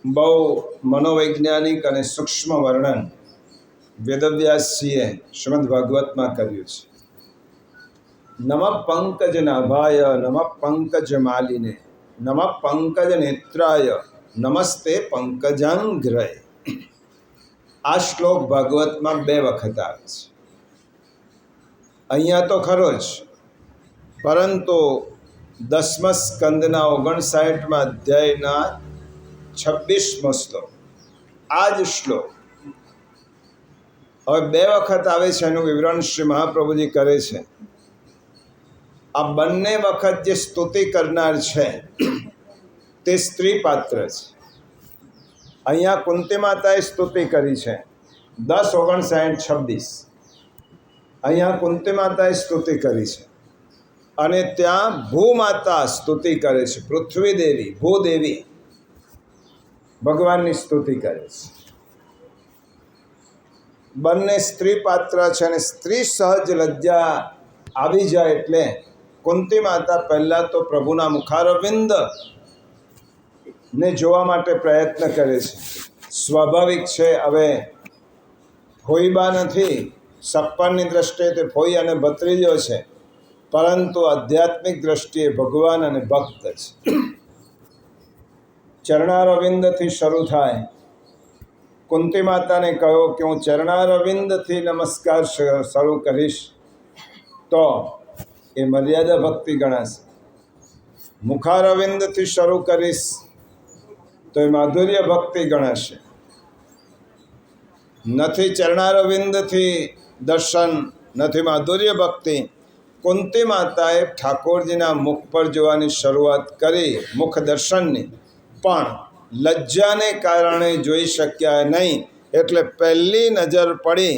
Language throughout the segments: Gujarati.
બહુ મનોવૈજ્ઞાનિક અને સૂક્ષ્મ વર્ણન વેદવ્યાસજીએ શ્રીમદ ભાગવતમાં કર્યું છે. નમઃ પંકજ નાભાય નમઃ પંકજ માલિને નમઃ પંકજ નેત્રાય નમસ્તે પંકજાંઘ્રય. આ શ્લોક ભાગવતમાં 2 વખત આવે છે. અહીંયા તો ખરો જ, પરંતુ 10મા સ્કંદના 59મા અધ્યાયના 26મો શ્લોક, આ જ શ્લોક હવે 2 વખત આવે છે. એનું વિવરણ શ્રી મહાપ્રભુજી કરે છે. આ બંને વખત જે સ્તુતિ કરનાર છે તે સ્ત્રી પાત્ર છે. અહીંયા કુંતી માતાએ સ્તુતિ કરી છે 10, 59, 26. અહીંયા કુંતી માતાએ સ્તુતિ કરી છે અને ત્યાં ભૂમાતા સ્તુતિ કરે છે. પૃથ્વી દેવી, ભૂદેવી ભગવાનની સ્તુતિ કરે છે. બંને સ્ત્રી પાત્ર છે અને સ્ત્રી સહજ લજ્જા આવી જાય એટલે કુંતી માતા પહેલાં તો પ્રભુના મુખારવિંદ ને જોવા માટે પ્રયત્ન કરે છે. સ્વાભાવિક છે, હવે ફોઈબા નથી, સપ્પનની દ્રષ્ટિએ તે ફોઈ અને ભત્રીજો છે, પરંતુ આધ્યાત્મિક દ્રષ્ટિએ ભગવાન અને ભક્ત છે. ચરણારવિંદથી શરૂ થાય. કુંતી માતાને કહ્યો કે હું ચરણારવિંદથી નમસ્કાર શરૂ કરીશ તો એ મર્યાદા ભક્તિ ગણાશે. મુખારવિંદથી શરૂ કરીશ તો એ માધુર્ય ભક્તિ ગણાશે. નથી ચરણારવિંદથી દર્શન, નથી માધુર્ય ભક્તિ. કુંતી માતાએ ઠાકોરજીના મુખ પર જોવાની શરૂઆત કરી, મુખ દર્શનની, પણ લજ્જાને કારણે જોઈ શક્યા નહીં. એટલે પહેલી નજર પડી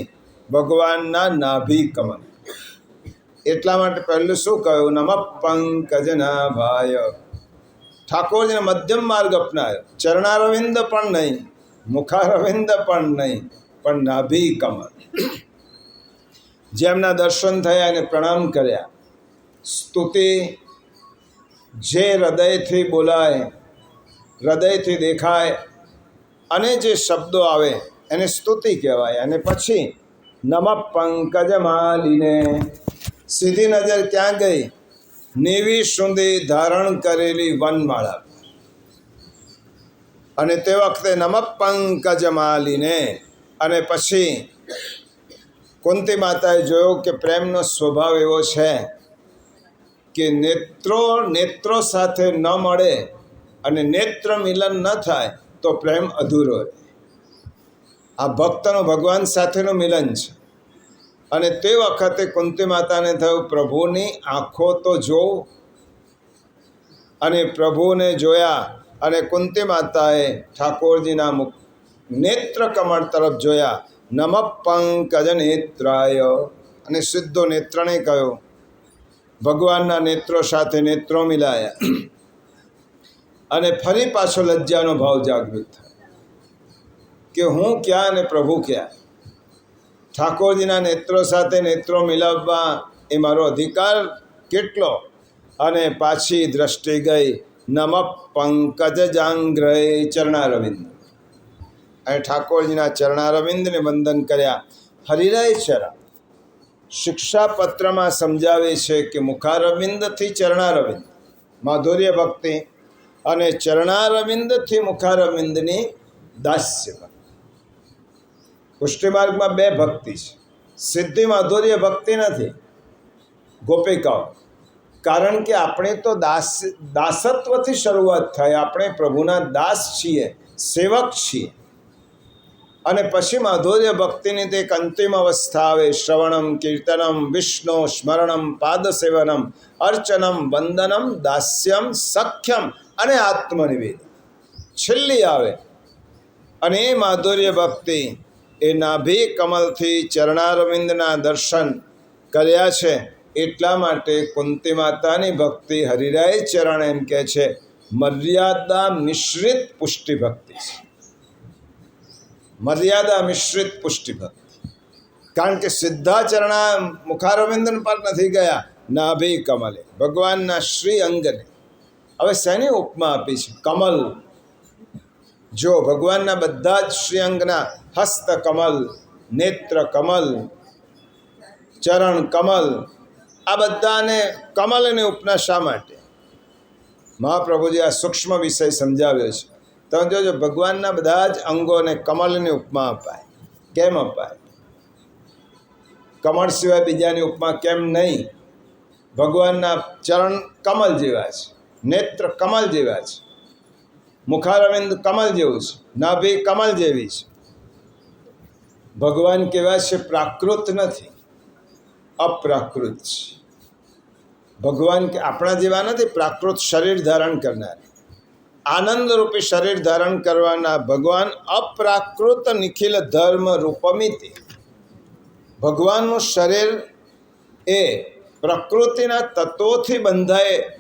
ભગવાનના નાભી કમળ. એટલા માટે પહેલું શું કહ્યું? નમઃ પંકજનાભાય. ઠાકોરજીને મધ્યમ માર્ગ અપનાવ્યો. ચરણારવિંદ પણ નહીં, મુખારવિંદ પણ નહીં, પણ નાભી કમળ. જેમના દર્શન થયા એને પ્રણામ કર્યા. સ્તુતિ જે હૃદયથી બોલાય, હૃદયથી દેખાય અને જે શબ્દો આવે એને સ્તુતિ કહેવાય. અને પછી નમઃ પંકજ માલિને. સીધી નજર ક્યાં ગઈ? નેવી સુંદી ધારણ કરેલી વનમાળા. અને તે વખતે નમઃ પંકજ માલિને. અને પછી કુંતી માતાએ જોયો કે પ્રેમનો સ્વભાવ એવો છે કે નેત્રો સાથે ન મળે અને નેત્ર મિલન ન થાય તો પ્રેમ અધૂરો રહે. આ ભક્તનું ભગવાન સાથેનું મિલન છે. અને તે વખતે કુંતી માતાને થયું પ્રભુની આંખો તો જોઉં. અને પ્રભુને જોયા અને કુંતી માતાએ ઠાકોરજીના મુખ નેત્ર કમળ તરફ જોયા. નમઃ પંકજ નેત્રાય. અને સીધો નેત્રને કહ્યો. ભગવાનના નેત્રો સાથે નેત્રો મિલાયા અને ફરી પાછો લજ્જાનો ભાવ જાગૃત થયો કે હું ક્યાં અને પ્રભુ ક્યાં. ઠાકોરજીના નેત્રો સાથે નેત્રો મિલાવવા એ મારો અધિકાર કેટલો. અને પાછી દ્રષ્ટિ ગઈ નમઃ પંકજાંઘ્રય, ચરણારવિંદ. અને ઠાકોરજીના ચરણારવિંદને વંદન કર્યા. હરિરાય ચરણ શિક્ષાપત્રમાં સમજાવે છે કે મુખારવિંદથી ચરણારવિંદ માધુર્ય ભક્તિ અને ચરણારવિંદથી મુખારવિંદની દાસ્ય ભક્તિ. પુષ્ટિમાર્ગમાં 2 ભક્તિ છે. સિદ્ધિ માધુર્ય ભક્તિ નથી ગોપિકાઓ. કારણ કે આપણે તો દાસત્વથી શરૂઆત થાય. આપણે પ્રભુના દાસ છીએ, સેવક છીએ. અને પછી માધુર્ય ભક્તિની તે એક અંતિમ અવસ્થા આવે. શ્રવણમ, કીર્તનમ, વિષ્ણુ સ્મરણમ, પાદસેવનમ, અર્ચનમ, વંદનમ, દાસ્યમ, સખ્યમ અને આત્મનિવેદન. છેલ્લી આવે. અને એ માધુર્ય ભક્તિ એ નાભી કમલથી ચરણારવિંદના દર્શન કર્યા છે. એટલા માટે કુંતી માતાની ભક્તિ હરિરાય ચરણ એમ કહે છે મર્યાદા મિશ્રિત પુષ્ટિ ભક્તિ છે. મર્યાદા મિશ્રિત પુષ્ટિ ભક્તિ. કારણ કે સીધા ચરણા મુખારવિંદ પર નથી ગયા, નાભી કમલે, ભગવાનના શ્રી અંગને. હવે શેની ઉપમા આપી છે? કમલ. જો ભગવાનના બધા જ શ્રીઅંગના હસ્ત કમલ, નેત્ર કમલ, ચરણ કમલ, આ બધાને કમલની ઉપના શા માટે? મહાપ્રભુજી આ સૂક્ષ્મ વિષય સમજાવ્યો છે. તમે જોજો, ભગવાનના બધા જ અંગોને કમલની ઉપમા અપાય. કેમ અપાય? કમળ સિવાય બીજાની ઉપમા કેમ નહીં? ભગવાનના ચરણ કમલ જેવા છે, નેત્ર કમલ જેવા છે, મુખારવિંદ કમલ જેવું છે, નાભી કમલ જેવી છે. ભગવાન કેવા છે? પ્રાકૃત નથી, અપ્રાકૃત છે. ભગવાન કે આપણા જેવા નથી, પ્રાકૃત શરીર ધારણ કરનાર, આનંદરૂપી શરીર ધારણ કરવાના ભગવાન અપ્રાકૃત નિખિલ ધર્મ રૂપમિતિ. ભગવાનનું શરીર એ પ્રકૃતિના તત્વોથી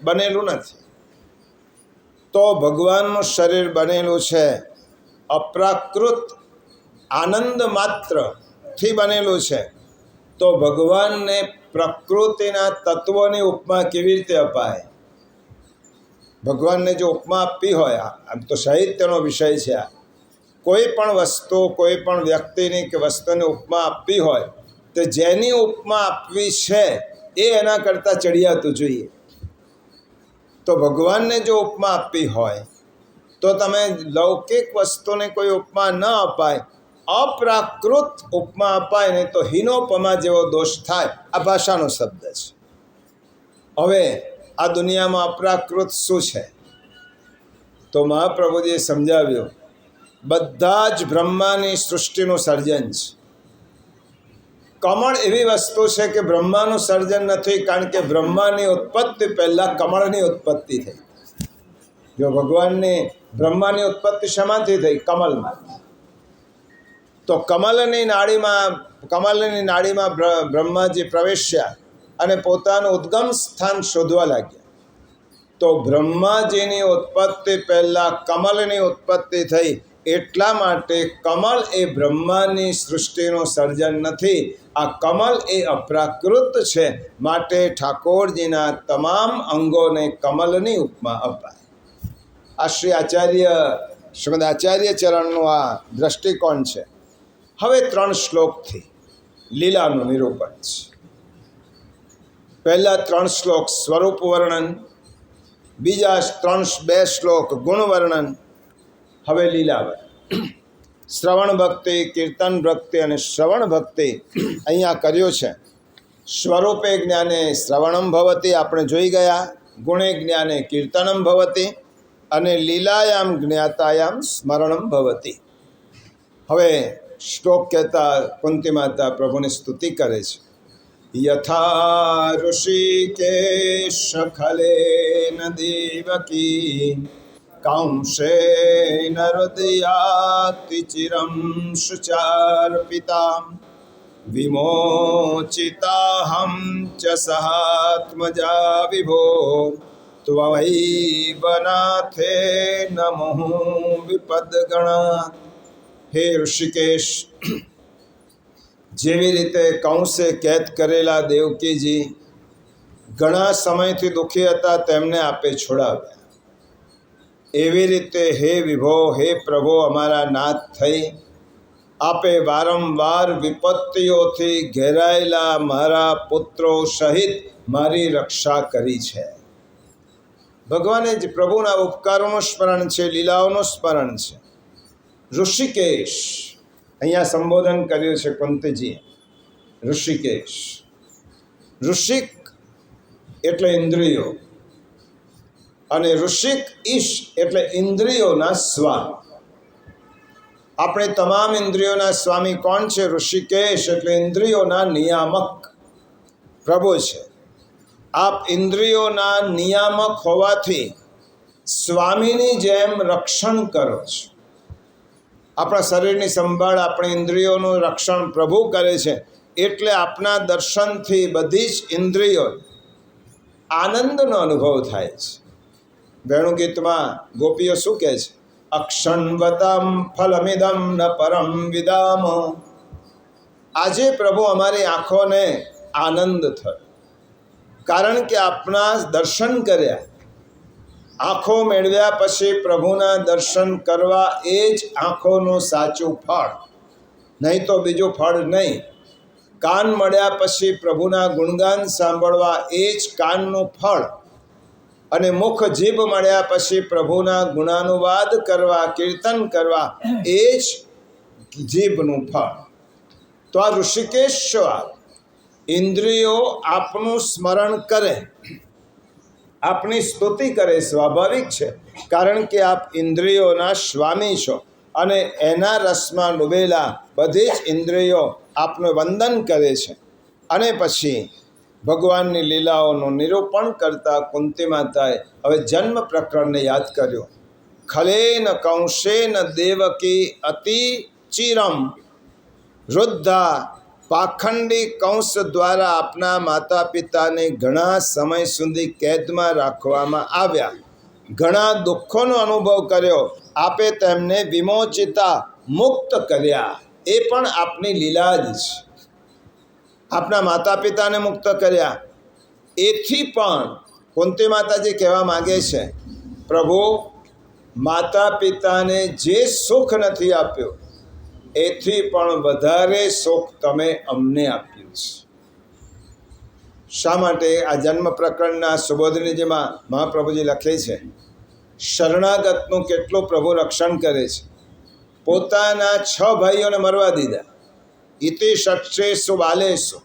બનેલું નથી. તો ભગવાનનું શરીર બનેલું છે અપ્રાકૃત આનંદ માત્રથી બનેલું છે. તો ભગવાનને પ્રકૃતિના તત્વોની ઉપમા કેવી રીતે અપાય? ભગવાનને જો ઉપમા આપવી હોય, આમ તો સાહિત્યનો વિષય છે આ, કોઈ પણ વસ્તુ, કોઈ પણ વ્યક્તિની કે વસ્તુની ઉપમા આપવી હોય તો જેની ઉપમા આપવી છે એ એના કરતાં ચડિયાતું જોઈએ. તો ભગવાનને જો ઉપમા આપવી હોય તો તમે લૌકિક વસ્તુને કોઈ ઉપમા ન અપાય, અપ્રાકૃત ઉપમા અપાય ને તો હીનોપમા જેવો દોષ થાય. આ ભાષાનો શબ્દ છે. હવે આ દુનિયામાં અપ્રાકૃત શું છે? તો મહાપ્રભુજીએ સમજાવ્યું, બધા જ બ્રહ્માની સૃષ્ટિનું સર્જન છે. કમળ એવી વસ્તુ છે કે બ્રહ્માનું સર્જન નથી, કારણ કે બ્રહ્માની ઉત્પત્તિ પહેલાં કમળની ઉત્પત્તિ થઈ. જો ભગવાનની બ્રહ્માની ઉત્પત્તિ શેમાંથી થઈ? કમલમાં. તો કમલની નાડીમાં બ્રહ્માજી પ્રવેશ્યા અને પોતાનું ઉદ્ગમ સ્થાન શોધવા લાગ્યા. તો બ્રહ્માજીની ઉત્પત્તિ પહેલાં કમલની ઉત્પત્તિ થઈ. એટલા માટે કમલ એ બ્રહ્માની સૃષ્ટિનું સર્જન નથી. આ કમલ એ અપ્રાકૃત છે. માટે ઠાકોરજીના તમામ અંગોને કમલની ઉપમા અપાય. આ શ્રીમદ આચાર્ય ચરણનું આ દ્રષ્ટિકોણ છે. હવે 3 શ્લોકથી લીલાનું નિરૂપણ છે. પહેલા 3 શ્લોક સ્વરૂપ વર્ણન, બીજા 2 શ્લોક ગુણ વર્ણન, હવે લીલા વર્ણન. શ્રવણ ભક્તિ, કીર્તન ભક્તિ અને શ્રવણ ભક્તિ અહીંયા કર્યો છે. સ્વરૂપે જ્ઞાને શ્રવણમ ભવતી, આપણે જોઈ ગયા. ગુણે જ્ઞાને કીર્તનમ ભવતી અને લીલાયામ જ્ઞાતાયામ સ્મરણમ ભવતી. હવે શ્લોક કહેતા કુંતી માતા પ્રભુની સ્તુતિ કરે છે. યથા ઋષિકેશ ખલેન દેવકી કંસેન હૃદયાતિ ચિરં શુચાર્પિતા વિમોચિતાહં ચ સહાત્મજા વિભો ત્વૈવનાથે નમઃ વિપદગણા. હે ઋષિકેશ, જેવી રીતે કંસે કેદ કરેલા દેવકીજી ઘણા સમયથી દુઃખી હતા, તેમને આપે છોડાવ્યા. એવી રીતે હે વિભો, હે પ્રભુ અમારા નાથ થઈ આપે વારંવાર વિપત્તિઓથી ઘેરાયેલા મારા પુત્રો સહિત મારી રક્ષા કરી છે. ભગવાને જ પ્રભુના ઉપકારોનું સ્મરણ છે, લીલાઓનું સ્મરણ છે. ઋષિકેશ અહીંયા સંબોધન કર્યું છે કુંતીજીએ. ઋષિકેશ, ઋષિક એટલે ઇન્દ્રિયો અને ઋષિક ઈશ એટલે ઇન્દ્રિયોના સ્વામી. આપણે તમામ ઇન્દ્રિયોના સ્વામી કોણ છે? ઋષિકેશ એટલે ઇન્દ્રિયોના નિયામક પ્રભુ છે. આપ ઇન્દ્રિયોના નિયામક હોવાથી સ્વામીની જેમ રક્ષણ કરો છો. આપણા શરીરની સંભાળ, આપણી ઇન્દ્રિયોનું રક્ષણ પ્રભુ કરે છે. એટલે આપના દર્શનથી બધી જ ઇન્દ્રિયો આનંદનો અનુભવ થાય છે. વેણુગીતમાં ગોપીઓ શું કહે છે? અક્ષણવતમ ફલમિદમ ન પરમ વિદામ. આજે પ્રભુ અમારી આંખોને આનંદ થયો, કારણ કે આપના દર્શન કર્યા. આંખો મેળવ્યા પછી પ્રભુના દર્શન કરવા એ જ આંખોનું સાચું ફળ, નહીં તો બીજું ફળ નહીં. કાન મળ્યા પછી પ્રભુના ગુણગાન સાંભળવા એ જ કાનનું ફળ, અને મુખ જીભ મળ્યા પછી પ્રભુના ગુણાનુવાદ કરવા, કીર્તન કરવા એ જ જીભનું ફળ. તો આ ઋષિકેશ્વર ઇન્દ્રિયો આપનું સ્મરણ કરે, આપની સ્તુતિ કરે, સ્વાભાવિક છે, કારણ કે આપ ઇન્દ્રિયોના સ્વામી છો અને એના રસમાં ડૂબેલા બધી જ ઇન્દ્રિયો આપનું વંદન કરે છે. અને પછી ભગવાનની લીલાઓનું નિરૂપણ કરતા કુંતી માતાએ હવે જન્મ પ્રકરણને યાદ કર્યું. ખલેન કંસેન દેવકી અતિ ચિરમ વૃદ્ધા પાખંડી કંસ દ્વારા આપના માતા પિતાને ઘણા સમય સુધી કેદમાં રાખવામાં આવ્યા, ઘણા દુઃખોનો અનુભવ કર્યો. આપે તેમને વિમોચિતા મુક્ત કર્યા, એ પણ આપની લીલા જ છે. આપના માતા પિતાને મુક્ત કર્યા. એથી પણ કુંતી માતાજી કહેવા માગે છે, પ્રભુ માતા પિતાને જે સુખ નથી આપ્યું એથી પણ વધારે સુખ તમે અમને આપ્યું છે. શા માટે? આ જન્મ પ્રકરણના સુબોધનીજીમાં મહાપ્રભુજી લખે છે, શરણાગતનું કેટલું પ્રભુ રક્ષણ કરે છે. પોતાના 6 ભાઈઓને મરવા દીધા. ઇતિ ષટ્સેષુ બાલેષુ,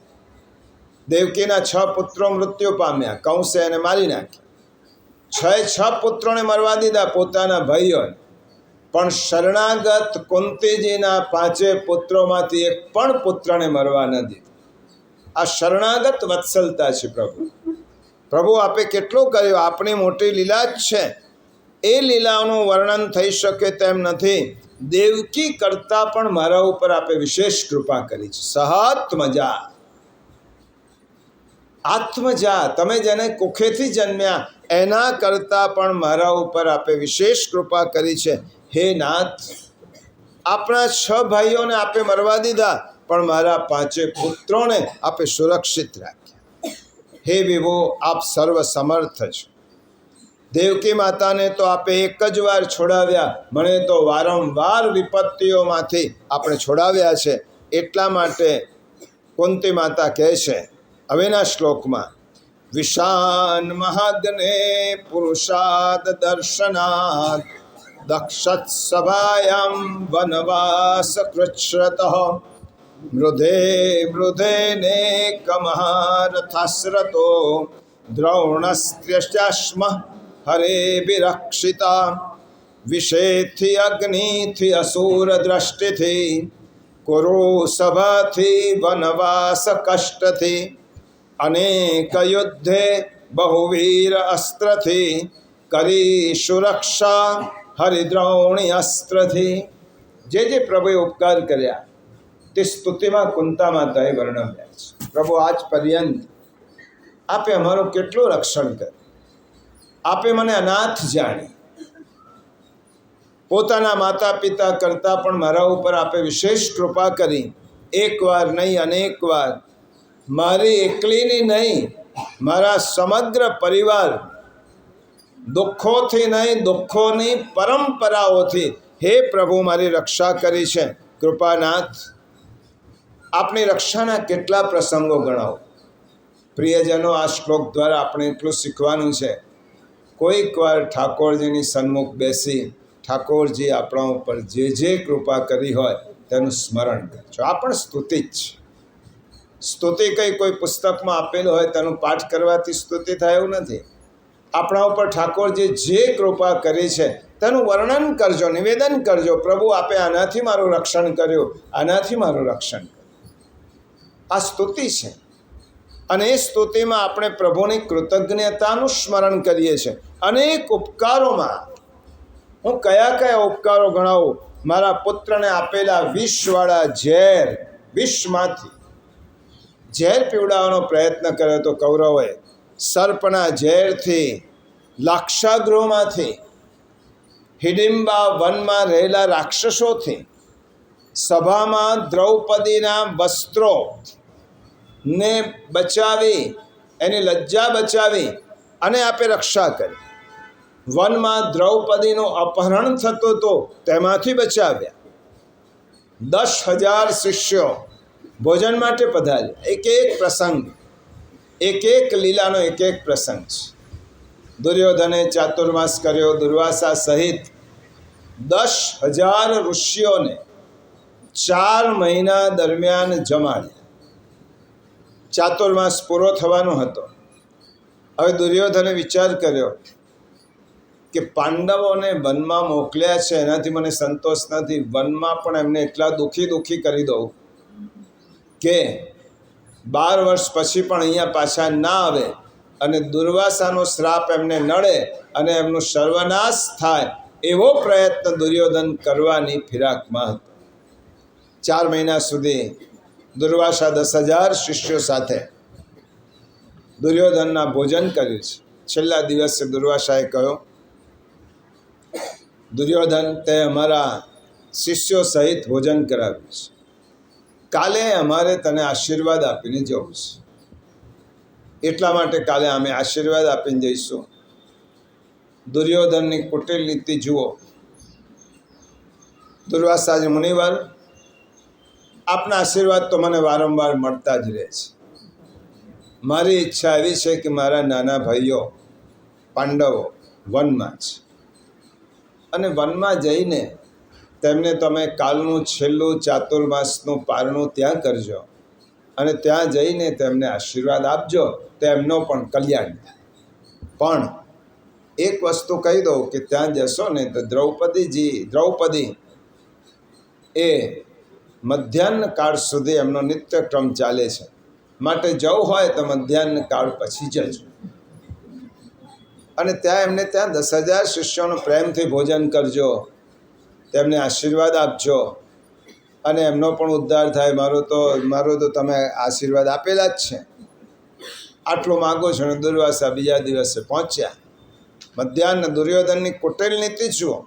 દેવકીના 6 પુત્રો મૃત્યુ પામ્યા, કંસે એને મારી નાખ્યા. 6 પુત્રોને મરવા દીધા પોતાના ભાઈઓને, પણ શરણાગત કુંતીજીના 5 પુત્રોમાંથી એક પણ પુત્રને મરવા ન દીધો. આ શરણાગત વત્સલતા છે પ્રભુ. પ્રભુ આપે કેટલું કર્યું, આપણી મોટી લીલા જ છે. એ લીલાઓનું વર્ણન થઈ શકે તેમ નથી. દેવકી કરતાં પણ મારા ઉપર આપે વિશેષ કૃપા કરી છે. સહાત્મજા, આત્મજા, તમે જેને કુખેથી જન્મ્યા એના કરતાં પણ મારા ઉપર આપે વિશેષ કૃપા કરી છે. હે નાથ, આપણા 6 ભાઈઓને આપે મરવા દીધા, પણ મારા 5 પુત્રોને આપે સુરક્ષિત રાખ્યા. હે વિભો, આપ સર્વ સમર્થ છો. દેવકી માતાને તો આપે એક જ વાર છોડાવ્યા, મને તો વારંવાર વિપત્તિઓમાંથી આપણે છોડાવ્યા છે. એટલા માટે કુંતી માતા કહે છે હવેના શ્લોકમાં, વિશાન મહાગ્ને પુરુષાદ દર્શનાદ દક્ષત સભાયામ વનવાસ કૃચ્છ્રત મૃધે મૃધેનેકમહારથાસ્રતો દ્રોણસ્ત્યશ્મ હરે વિરક્ષિતા વિષેથી અગ્નિથી અસુર દ્રષ્ટિથી કુરુ સભાથી વનવાસ કષ્ટથી અનેક યુદ્ધે બહુવીર અસ્ત્રથી કરી સુરક્ષા હરિદ્રોણી અસ્ત્રથી. જે પ્રભુએ ઉપકાર કર્યા તે સ્તુતિમાં કુંતા માતાએ વર્ણવ્યા છે. પ્રભુ આજ પર્યંત આપે અમારું કેટલું રક્ષણ કર્યું. આપે મને અનાથ જાણી, પોતાના માતા પિતા કરતાં પણ મારા ઉપર આપે વિશેષ કૃપા કરી. એકવાર નહીં, અનેક વાર. મારી એકલીની નહીં, મારા સમગ્ર પરિવાર દુઃખોથી નહીં, દુઃખોની પરંપરાઓથી હે પ્રભુ મારી રક્ષા કરી છે. કૃપાનાથ, આપની રક્ષાના કેટલા પ્રસંગો ગણાવો. પ્રિયજનો, આ શ્લોક દ્વારા આપણે એટલું શીખવાનું છે, કોઈક વાર ઠાકોરજીની સન્મુખ બેસી ઠાકોરજી આપણા ઉપર જે કૃપા કરી હોય તેનું સ્મરણ કરજો. આ પણ સ્તુતિ જ છે. સ્તુતિ કોઈ પુસ્તકમાં આપેલું હોય તેનું પાઠ કરવાથી સ્તુતિ થાય એવું નથી. આપણા ઉપર ઠાકોરજી જે કૃપા કરી છે તેનું વર્ણન કરજો, નિવેદન કરજો. પ્રભુ આપે આનાથી મારું રક્ષણ કર્યું, આનાથી મારું રક્ષણ કર્યું. આ સ્તુતિ છે. અને એ સ્તુતિમાં આપણે પ્રભુની કૃતજ્ઞતાનું સ્મરણ કરીએ છીએ. અનેક ઉપકારોમાં હું કયા ઉપકારો ગણાવું. મારા પુત્રને આપેલા વિષવાળા ઝેર, વિષમાંથી ઝેર પીવડાવવાનો પ્રયત્ન કર્યો તો કૌરવોએ, સર્પના ઝેરથી, લાક્ષાગૃહમાંથી, હિડિંબા વનમાં રહેલા રાક્ષસોથી, સભામાં દ્રૌપદીના વસ્ત્રો ને બચાવી, એની લજ્જા બચાવી અને આપે રક્ષા કરી. વનમાં દ્રૌપદીનું અપહરણ થતું હતું, તેમાંથી બચાવ્યા. 10,000 શિષ્યો ભોજન માટે પધાર્યા. એક એક પ્રસંગ, એક એક લીલાનો એક એક પ્રસંગ છે. દુર્યોધને ચાતુર્માસ કર્યો. દુર્વાસા સહિત 10,000 ઋષિઓને 4 મહિના દરમિયાન જમાડ્યા. ચાતુર્માસ પૂરો થવાનો હતો. હવે દુર્યોધને વિચાર કર્યો કે પાંડવોને વનમાં મોકલ્યા છે, એનાથી મને સંતોષ નથી. વનમાં પણ એમને એટલા દુઃખી કરી દઉં કે 12 વર્ષ પછી પણ અહીંયા પાછા ના આવે અને દુર્વાસાનો શ્રાપ એમને નડે અને એમનું સર્વનાશ થાય, એવો પ્રયત્ન દુર્યોધન કરવાની ફિરાકમાં હતો. 4 મહિના સુધી દુર્વાસા 10,000 શિષ્યો સાથે દુર્યોધનના ભોજન કર્યું છે. છેલ્લા દિવસે દુર્વાસાએ કહ્યું, દુર્યોધન, તે અમારા શિષ્યો સહિત ભોજન કરાવ્યું છે. કાલે અમારે તને આશીર્વાદ આપીને જવું છે. એટલા માટે કાલે અમે આશીર્વાદ આપીને જઈશું. દુર્યોધનની કુટિલ નીતિ જુઓ. દુર્વાસાજી, મુનિવર, આપના આશીર્વાદ તો મને વારંવાર મળતા જ રહે છે. મારી ઈચ્છા એવી છે કે મારા નાના ભાઈઓ પાંડવો વનમાં છે અને વનમાં જઈને તેમને તમે કાલનું છેલ્લું ચાતુર્માસનું પારણું ત્યાં કરજો અને ત્યાં જઈને તેમને આશીર્વાદ આપજો, તેમનો પણ કલ્યાણ થાય. પણ એક વસ્તુ કહી દઉં કે ત્યાં જશો ને તો દ્રૌપદી એ મધ્યાહ્ન કાળ સુધી એમનો નિત્યક્રમ ચાલે છે. માટે જવું હોય તો મધ્યાહ્ન કાળ પછી જજો અને ત્યાં એમને ત્યાં 10,000 શિષ્યોનું પ્રેમથી ભોજન કરજો, તેમને આશીર્વાદ આપજો અને એમનો પણ ઉદ્ધાર થાય. મારો તો તમે આશીર્વાદ આપેલા જ છે. આટલું માગો છો. અને દુર્વાસા બીજા દિવસે પહોંચ્યા. મધ્યાહ્ન દુર્યોધનની કુટિલ નીતિ જુઓ.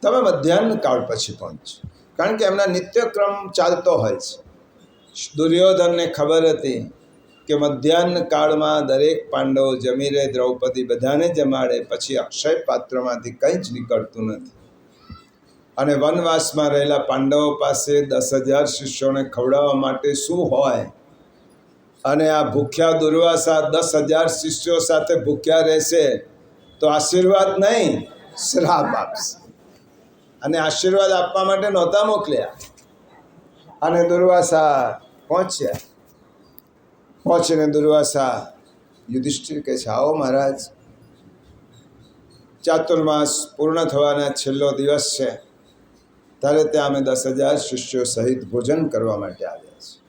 તમે મધ્યાહ્ન કાળ પછી પહોંચો, કારણ કે એમના નિત્યક્રમ ચાલતો હોય છે. દુર્યોધનને ખબર હતી કે મધ્યાહ્ન કાળમાં દરેક પાંડવો જમી રહે, દ્રૌપદી બધાને જમાડે, પછી અક્ષય પાત્રમાંથી કંઈ જ નીકળતું નથી. અને વનવાસમાં રહેલા પાંડવો પાસે 10,000 શિષ્યોને ખવડાવવા માટે શું હોય? અને આ ભૂખ્યા દુર્વાસા 10,000 શિષ્યો સાથે ભૂખ્યા રહેશે તો આશીર્વાદ નહીં, શ્રાપ આપશે. અને આશીર્વાદ આપવા માટે નહોતા મોકલ્યા. અને દુર્વાસા પહોંચીને દુર્વાસા યુધિષ્ઠિર કહે છે, આવો મહારાજ, ચાતુર્માસ પૂર્ણ થવાના છેલ્લો દિવસ છે, ત્યારે ત્યાં અમે 10,000 શિષ્યો સહિત ભોજન કરવા માટે આવ્યા છીએ.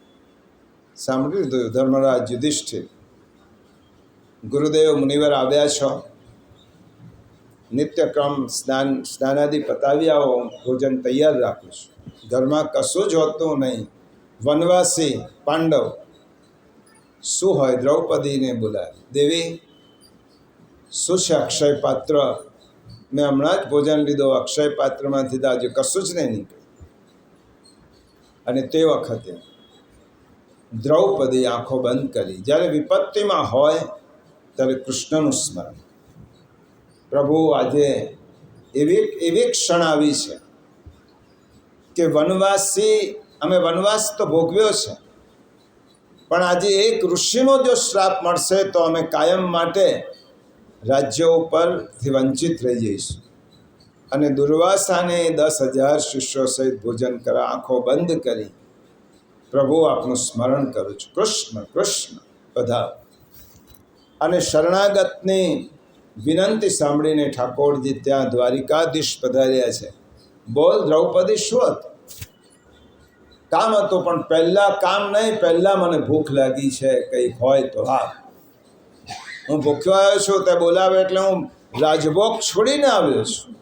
સાંભળી લીધું ધર્મરાજ યુધિષ્ઠિર? ગુરુદેવ મુનિવર આવ્યા છો, નિત્યક્રમ સ્નાનાદિ પતાવી આવો, ભોજન તૈયાર રાખું છું. ઘરમાં કશું જ હોતું નહીં. વનવાસી પાંડવ શું હોય? દ્રૌપદીને બોલાવી, દેવી શું છે અક્ષય પાત્ર? મેં હમણાં જ ભોજન લીધો, અક્ષય પાત્રમાંથી તો આજે કશું જ નહીં નીકળ્યું. અને તે વખતે દ્રૌપદી આંખો બંધ કરી. જ્યારે વિપત્તિમાં હોય ત્યારે કૃષ્ણનું સ્મરણ. પ્રભુ, આજે એવી ક્ષણ આવી છે કે અમે વનવાસ તો ભોગવ્યો છે, પણ આજે એક ઋષિનો જો શ્રાપ મળશે તો અમે કાયમ માટે રાજ્ય ઉપરથી વંચિત રહી જઈશું. અને દુર્વાસાને 10,000 શિષ્યો સહિત ભોજન કરવા આંખો બંધ કરી પ્રભુ આપનું સ્મરણ કરું છું. કૃષ્ણ કૃષ્ણ બધા. અને શરણાગતની વિનંતી સાંભળીને ઠાકોરજી ત્યાં દ્વારિકાધીશ પધાર્યા છે. બોલ દ્રૌપદી, શું હતું? કામ હતું, પણ પહેલાં કામ નહીં, પહેલાં મને ભૂખ લાગી છે, કંઈક હોય તો હા. હું ભૂખ્યો આવ્યો છું, તે બોલાવે એટલે હું રાજભોગ છોડીને આવ્યો છું.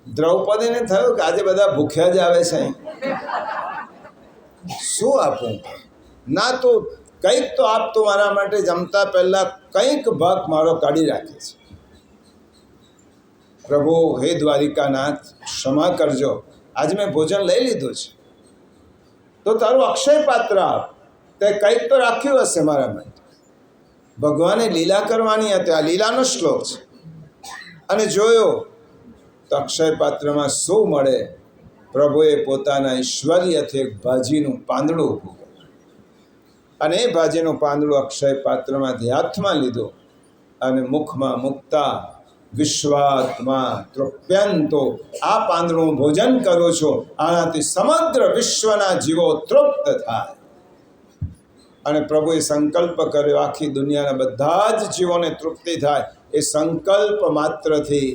દ્રૌપદીને થયું કે આજે બધા ભૂખ્યા જ આવે છે, શું આપું? ના, તો કંઈક તો આપ, તો મારા માટે જમતા પહેલાં કંઈક ભાગ મારો કાઢી રાખે છે. પ્રભુ, હે દ્વારિકાનાથ, ક્ષમા કરજો, આજે મેં ભોજન લઈ લીધું છે, તો તારું અક્ષય પાત્ર આપ. તે કંઈક તો રાખ્યું હશે મારા માટે. ભગવાને લીલા કરવાની હતી. આ લીલાનો શ્લોક છે. અને જોયો તો અક્ષય પાત્રમાં શું મળે? પ્રભુએ પોતાના ઐશ્વર્યથી એક ભાજીનું પાંદડું ઊભું કર્યું અને એ ભાજીનું પાંદડું અક્ષય પાત્રમાંથી હાથમાં લીધું અને મુખમાં મૂકતા વિશ્વાત્મા તૃપ્યંતો, આ પાંદડું ભોજન કરું છું, આનાથી સમગ્ર વિશ્વના જીવો તૃપ્ત થાય. અને પ્રભુએ સંકલ્પ કર્યો આખી દુનિયાના બધા જ જીવોને તૃપ્તિ થાય. એ સંકલ્પ માત્રથી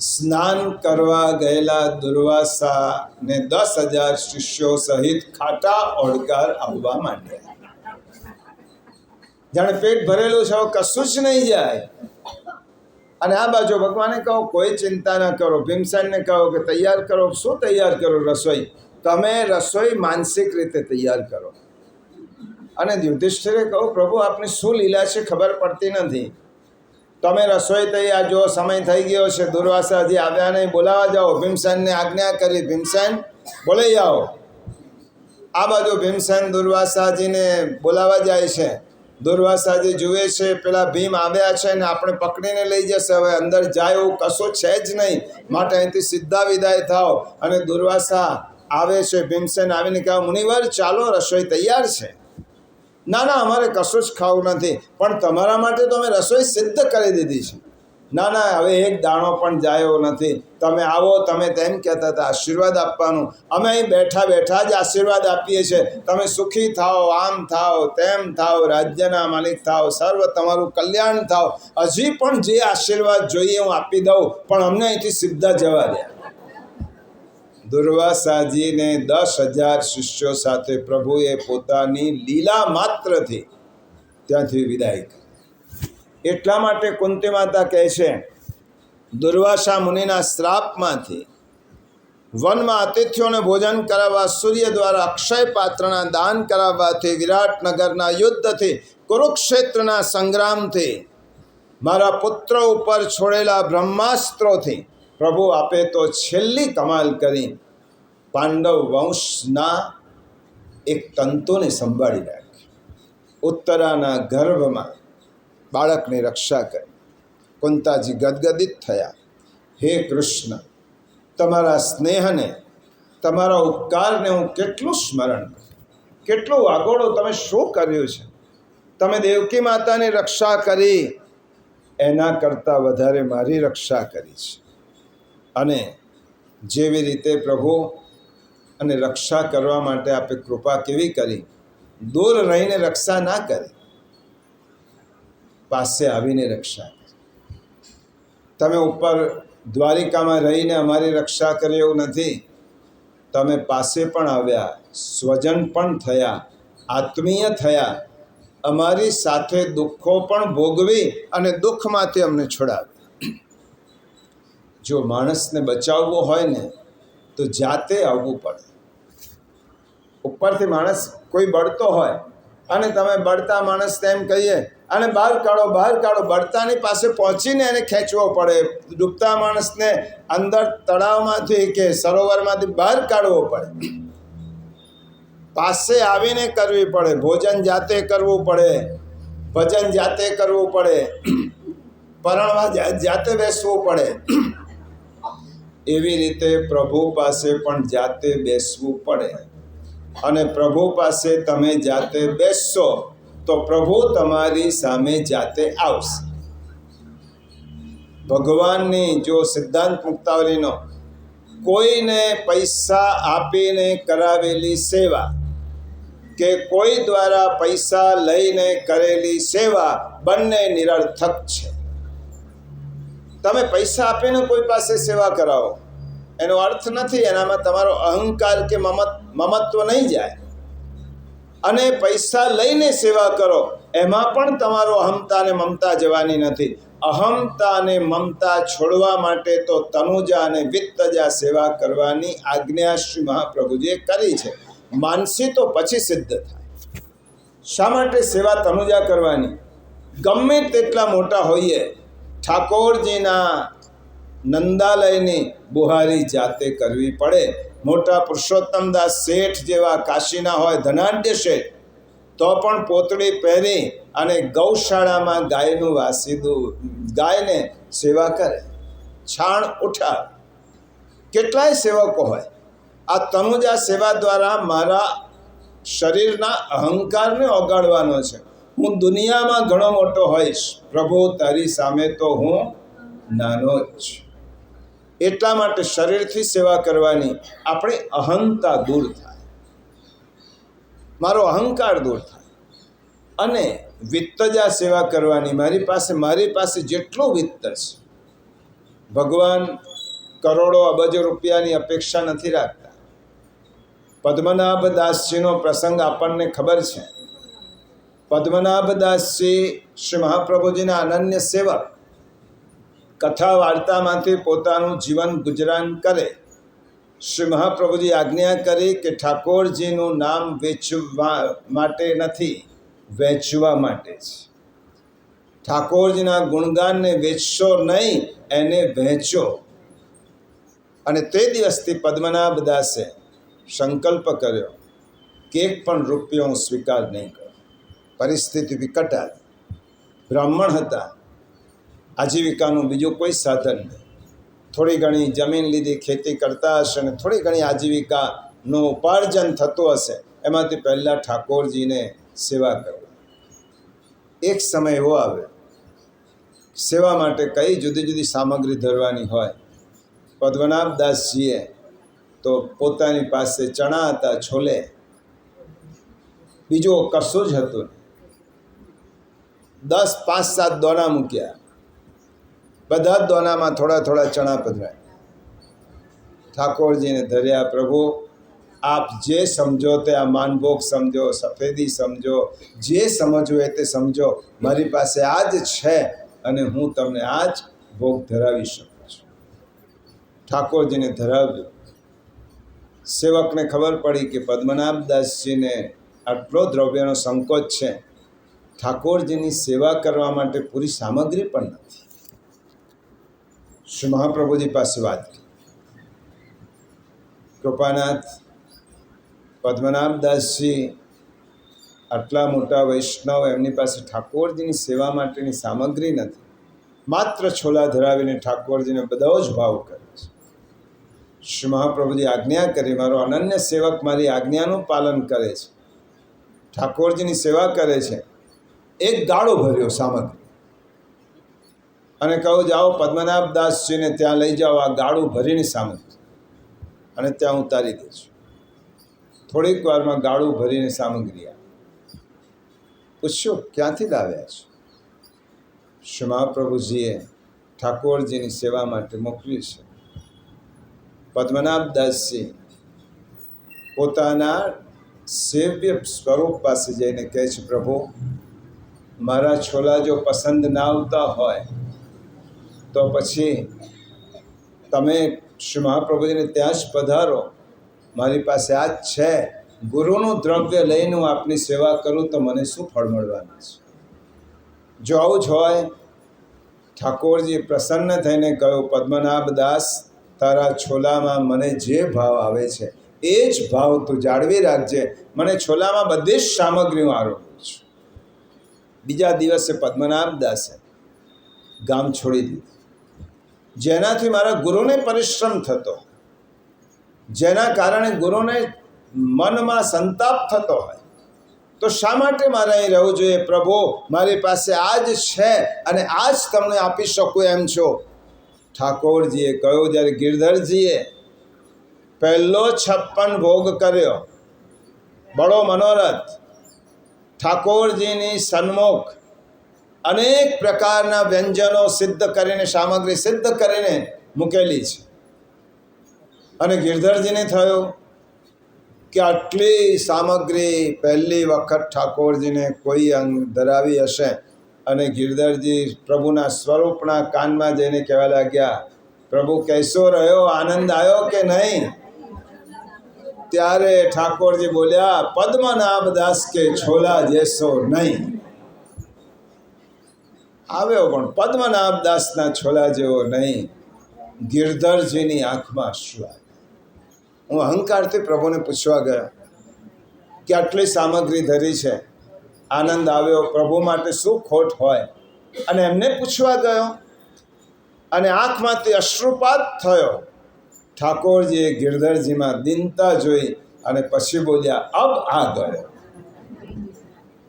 સ્નાન કરવા ગયેલા દુર્વાસાને 10,000 શિષ્યો સહિત ખાટા ઓડકાર આવવા માંડ્યા. જાણે પેટ ભરેલું છે, કશું જ નહીં જાય. અને આ બાજુ ભગવાને કહો કોઈ ચિંતા ન કરો, ભીમસેનને કહો કે તૈયાર કરો. શું તૈયાર કરો? રસોઈ. તમે રસોઈ માનસિક રીતે તૈયાર કરો. અને યુધિષ્ઠિરે કહો પ્રભુ આપની શું લીલા છે ખબર પડતી નથી. તમે રસોઈ તૈયાર, જો સમય થઈ ગયો છે, દુર્વાસા હજી આવ્યા નહીં, બોલાવા જાઓ. ભીમસેનને આજ્ઞા કરી, ભીમસેન બોલાઈ આવો. આ બાજુ ભીમસેન દુર્વાસાજીને બોલાવા જાય છે. દુર્વાસાજી જુએ છે પેલા ભીમ આવ્યા છે ને આપણે પકડીને લઈ જશે, હવે અંદર જાય એવું કશું છે જ નહીં, માટે અહીંથી સીધા વિદાય થાવ. અને દુર્વાસા આવે છે. ભીમસેન આવીને કહે મુનિવર ચાલો, રસોઈ તૈયાર છે. ના ના, અમારે કશું જ ખાવું નથી, પણ તમારા માટે તો અમે રસોઈ સિદ્ધ કરી દીધી છે. ના ના, હવે એક દાણો પણ જાયો નથી. તમે આવો, તમે તેમ કહેતા હતા આશીર્વાદ આપવાનું, અમે અહીં બેઠા બેઠા જ આશીર્વાદ આપીએ છીએ. તમે સુખી થાઓ, આમ થાઓ, તેમ થાઓ, રાજ્યના માલિક થાઓ, સર્વ તમારું કલ્યાણ થાઓ. હજી પણ જે આશીર્વાદ જોઈએ હું આપી દઉં, પણ અમને અહીંથી સીધા જવા દે. દુર્વાસાજીને 10,000 શિષ્યો સાથે પ્રભુએ પોતાની લીલા માત્રથી ત્યાંથી વિદાય કરી. એટલા માટે કુંતી માતા કહે છે દુર્વાસા મુનિના શ્રાપમાંથી વનમાં અતિથિઓને ભોજન કરાવવા, સૂર્ય દ્વારા અક્ષય પાત્રના દાન કરાવવાથી, વિરાટનગરના યુદ્ધથી, કુરુક્ષેત્રના સંગ્રામથી, મારા પુત્ર ઉપર છોડેલા બ્રહ્માસ્ત્રોથી પ્રભુ આપે તો છેલ્લી કમાલ કરી પાંડવ વંશના એક તંતુને સંભાળી રાખી. ઉત્તરાના ગર્ભમાં બાળકની રક્ષા કરી. કુંતાજી ગદગદિત થયા. હે કૃષ્ણ, તમારા સ્નેહને, તમારા ઉપકારને હું કેટલું સ્મરણ કરું, કેટલું વાગોળો. તમે શું કર્યું છે? તમે દેવકી માતાની રક્ષા કરી, એના કરતાં વધારે મારી રક્ષા કરી છે. અને જેવી રીતે પ્રભુ અને રક્ષા કરવા માટે આપે કૃપા કેવી કરી, દૂર રહીને રક્ષા ના કરી, પાસે આવીને રક્ષા કરી. તમે ઉપર દ્વારિકામાં રહીને અમારી રક્ષા કરી એવું નથી, તમે પાસે પણ આવ્યા, સ્વજન પણ થયા, આત્મીય થયા, અમારી સાથે દુઃખો પણ ભોગવી અને દુઃખમાંથી અમને છોડાવી. જો માણસને બચાવવો હોય ને તો જાતે આવવું પડે. ઉપરથી માણસ કોઈ બળતો હોય અને તમે બળતા માણસને એમ કહીએ અને બહાર કાઢો, બહાર કાઢો, બળતાની પાસે પહોંચીને એને ખેંચવો પડે. ડૂબતા માણસને અંદર તળાવમાંથી કે સરોવરમાંથી બહાર કાઢવો પડે. પાસે આવીને કરવી પડે. ભોજન જાતે કરવું પડે, ભજન જાતે કરવું પડે, પરણવા જાતે બેસવું પડે. એવી રીતે પ્રભુ પાસે પણ જાતે બેસવું પડે. અને પ્રભુ પાસે તમે જાતે બેસશો તો પ્રભુ તમારી સામે જાતે આવશે. ભગવાનની જો સિદ્ધાંત મુક્તાવલીનો કોઈને પૈસા આપીને કરાવેલી સેવા કે કોઈ દ્વારા પૈસા લઈને કરેલી સેવા બંને નિરર્થક છે. તમે પૈસા આપીને કોઈ પાસે સેવા કરાવો એનો અર્થ નથી, એનામાં તમારો અહંકાર કે મમત્વ નહીં જાય. અને પૈસા લઈને સેવા કરો એમાં પણ તમારો અહમતા અને મમતા જવાની નથી. અહમતા અને મમતા છોડવા માટે તો તનુજા અને વિત્તજા સેવા કરવાની આજ્ઞા શ્રી મહાપ્રભુજીએ કરી છે. માનસી તો પછી સિદ્ધ થાય. શા માટે સેવા તનુજા કરવાની? ગમે તેટલા મોટા હોઈએ, ઠાકોરજીના નંદાલયની બુહારી જાતે કરવી પડે. મોટા પુરુષોત્તમદાસ શેઠ જેવા કાશીના હોય, ધનાઢ્ય શેઠ, તો પણ પોતળી પહેરી અને ગૌશાળામાં ગાયનું વાસીદું ગાયને સેવા કરે, છાણ ઉઠાવે. કેટલાય સેવકો હોય. આ તનુજા સેવા દ્વારા મારા શરીરના અહંકારને ઓગાળવાનો છે. હું દુનિયામાં ઘણો મોટો હોઈશ, પ્રભુ તારી સામે તો હું નાનો જ. એટલા માટે શરીરથી સેવા કરવાની આપણી અહંતા દૂર થાય, મારો અહંકાર દૂર થાય. અને વિત્તજા સેવા કરવાની, મારી પાસે જેટલું વિત્ત છે, ભગવાન કરોડો અબજો રૂપિયાની અપેક્ષા નથી રાખતા. પદ્મનાભદાસજીનો પ્રસંગ આપણને ખબર છે. પદ્મનાભદાસજી શ્રી મહાપ્રભુજીના અનન્ય સેવક, કથા વાર્તામાંથી પોતાનું જીવન ગુજરાન કરે. શ્રી મહાપ્રભુજી આજ્ઞા કરી કે ઠાકોરજીનું નામ વેચવા માટે નથી, વેચવા માટે છે. ઠાકોરજીના ગુણગાનને વેચશો નહીં, એને વહેંચો. અને તે દિવસથી પદ્મનાભદાસે સંકલ્પ કર્યો કે એક પણ રૂપિયો હું સ્વીકાર નહીં કરું. પરિસ્થિતિ વિકટ આવી. બ્રાહ્મણ હતા, આજીવિકાનું બીજું કોઈ સાધન નહીં. થોડી ઘણી જમીન લીધી, ખેતી કરતા હશે અને થોડી ઘણી આજીવિકાનું ઉપાર્જન થતું હશે, એમાંથી પહેલાં ઠાકોરજીને સેવા કરવા. એક સમય એવો આવે, સેવા માટે કઈ જુદી જુદી સામગ્રી ધરવાની હોય. પદ્મનાભદાસજીએ તો પોતાની પાસે ચણા હતા, છોલે, બીજું કશું જ હતું. 10, 5, 7 દોના મૂક્યા. બધા જ દોનામાં થોડા થોડા ચણા પધરાય. ઠાકોરજીને ધર્યા. પ્રભુ આપ જે સમજો તે, આ માનભોગ સમજો, સફેદી સમજો, જે સમજવું એ તે સમજો, મારી પાસે આ જ છે અને હું તમને આ જ ભોગ ધરાવી શકું છું. ઠાકોરજીને ધરાવ્યું. સેવકને ખબર પડી કે પદ્મનાભદાસજીને આટલો દ્રવ્યનો સંકોચ છે, ઠાકોરજીની સેવા કરવા માટે પૂરી સામગ્રી પણ નથી. શ્રી મહાપ્રભુજી પાસે વાત કરી. કૃપાનાથ, પદ્મનાભદાસજી આટલા મોટા વૈષ્ણવ, એમની પાસે ઠાકોરજીની સેવા માટેની સામગ્રી નથી. માત્ર છોલા ધરાવીને ઠાકોરજીને બધો જ ભાવ કરે છે. શ્રી મહાપ્રભુજી આજ્ઞા કરી, મારો અનન્ય સેવક મારી આજ્ઞાનું પાલન કરે છે, ઠાકોરજીની સેવા કરે છે. એક ગાળો ભર્યો સામગ્રી અને કહું, જાઓ પદ્મનાભદાસજીને ત્યાં લઈ જાઓ, આ ગાળું ભરીને સામગ્રી અને ત્યાં ઉતારી દેજો. થોડીક વારમાં ગાળું ભરીને સામગ્રી આવી. પૂછ્યું, ક્યાંથી લાવ્યા છો? શ્રી મહાપ્રભુજીએ ઠાકોરજીની સેવા માટે મોકલી છે. પદ્મનાભદાસજી પોતાના સેવ્ય સ્વરૂપ પાસે જઈને કહે છે, પ્રભુ મારા છોલા જો પસંદ ના આવતા હોય તો પછી તમે શ્રી મહાપ્રભુજીને ત્યાં જ પધારો, મારી પાસે આ જ છે. ગુરુનું દ્રવ્ય લઈને હું આપની સેવા કરું તો મને શું ફળ મળવાનું છે? જો આવું જ હોય, ઠાકોરજી પ્રસન્ન થઈને કહ્યું, પદ્મનાભદાસ, તારા છોલામાં મને જે ભાવ આવે છે એ જ ભાવ તું જાળવી રાખજે. મને છોલામાં બધી જ સામગ્રી હું આરોપું છું. બીજા દિવસે પદ્મનાભદાસે ગામ છોડી દીધું. જેનાથી મારા ગુરુને પરિશ્રમ થતો, જેના કારણે ગુરુને મનમાં સંતાપ થતો હોય, તો શા માટે મારે અહીં રહેવું જોઈએ? પ્રભુ મારી પાસે આ જ છે અને આ જ તમને આપી શકું એમ છો. ઠાકોરજીએ કહ્યું, જ્યારે ગિરધરજીએ પહેલો 56 ભોગ કર્યો, બડો મનોરથ, ઠાકોરજીની સન્મુખ અનેક પ્રકારના વ્યંજનો સિદ્ધ કરીને, સામગ્રી સિદ્ધ કરીને મૂકેલી છે. અને ગિરધરજીને થયું કે આટલી સામગ્રી પહેલી વખત ઠાકોરજીને કોઈ અંગ ધરાવી હશે. અને ગિરધરજી પ્રભુના સ્વરૂપના કાનમાં જઈને કહેવા લાગ્યા, પ્રભુ કૈસો રહ્યો, આનંદ આવ્યો કે નહીં? ત્યારે ઠાકોરજી બોલ્યા, પદ્મનાભદાસ કે છોલા જેસો નહીં. આવ્યો પણ પદ્મનાભદાસના છોલા જેવો નહીં. ગિરધરજીની આંખમાં શું આવ્યું? હું અહંકારથી પ્રભુને પૂછવા ગયો કે આટલી સામગ્રી ધરી છે, આનંદ આવ્યો, પ્રભુ માટે શું ખોટ હોય, અને એમને પૂછવા ગયો અને આંખમાંથી અશ્રુપાત થયો. ઠાકોરજીએ ગિરધરજીમાં દીનતા જોઈ અને પછી બોલ્યા, અબ આ ગયો,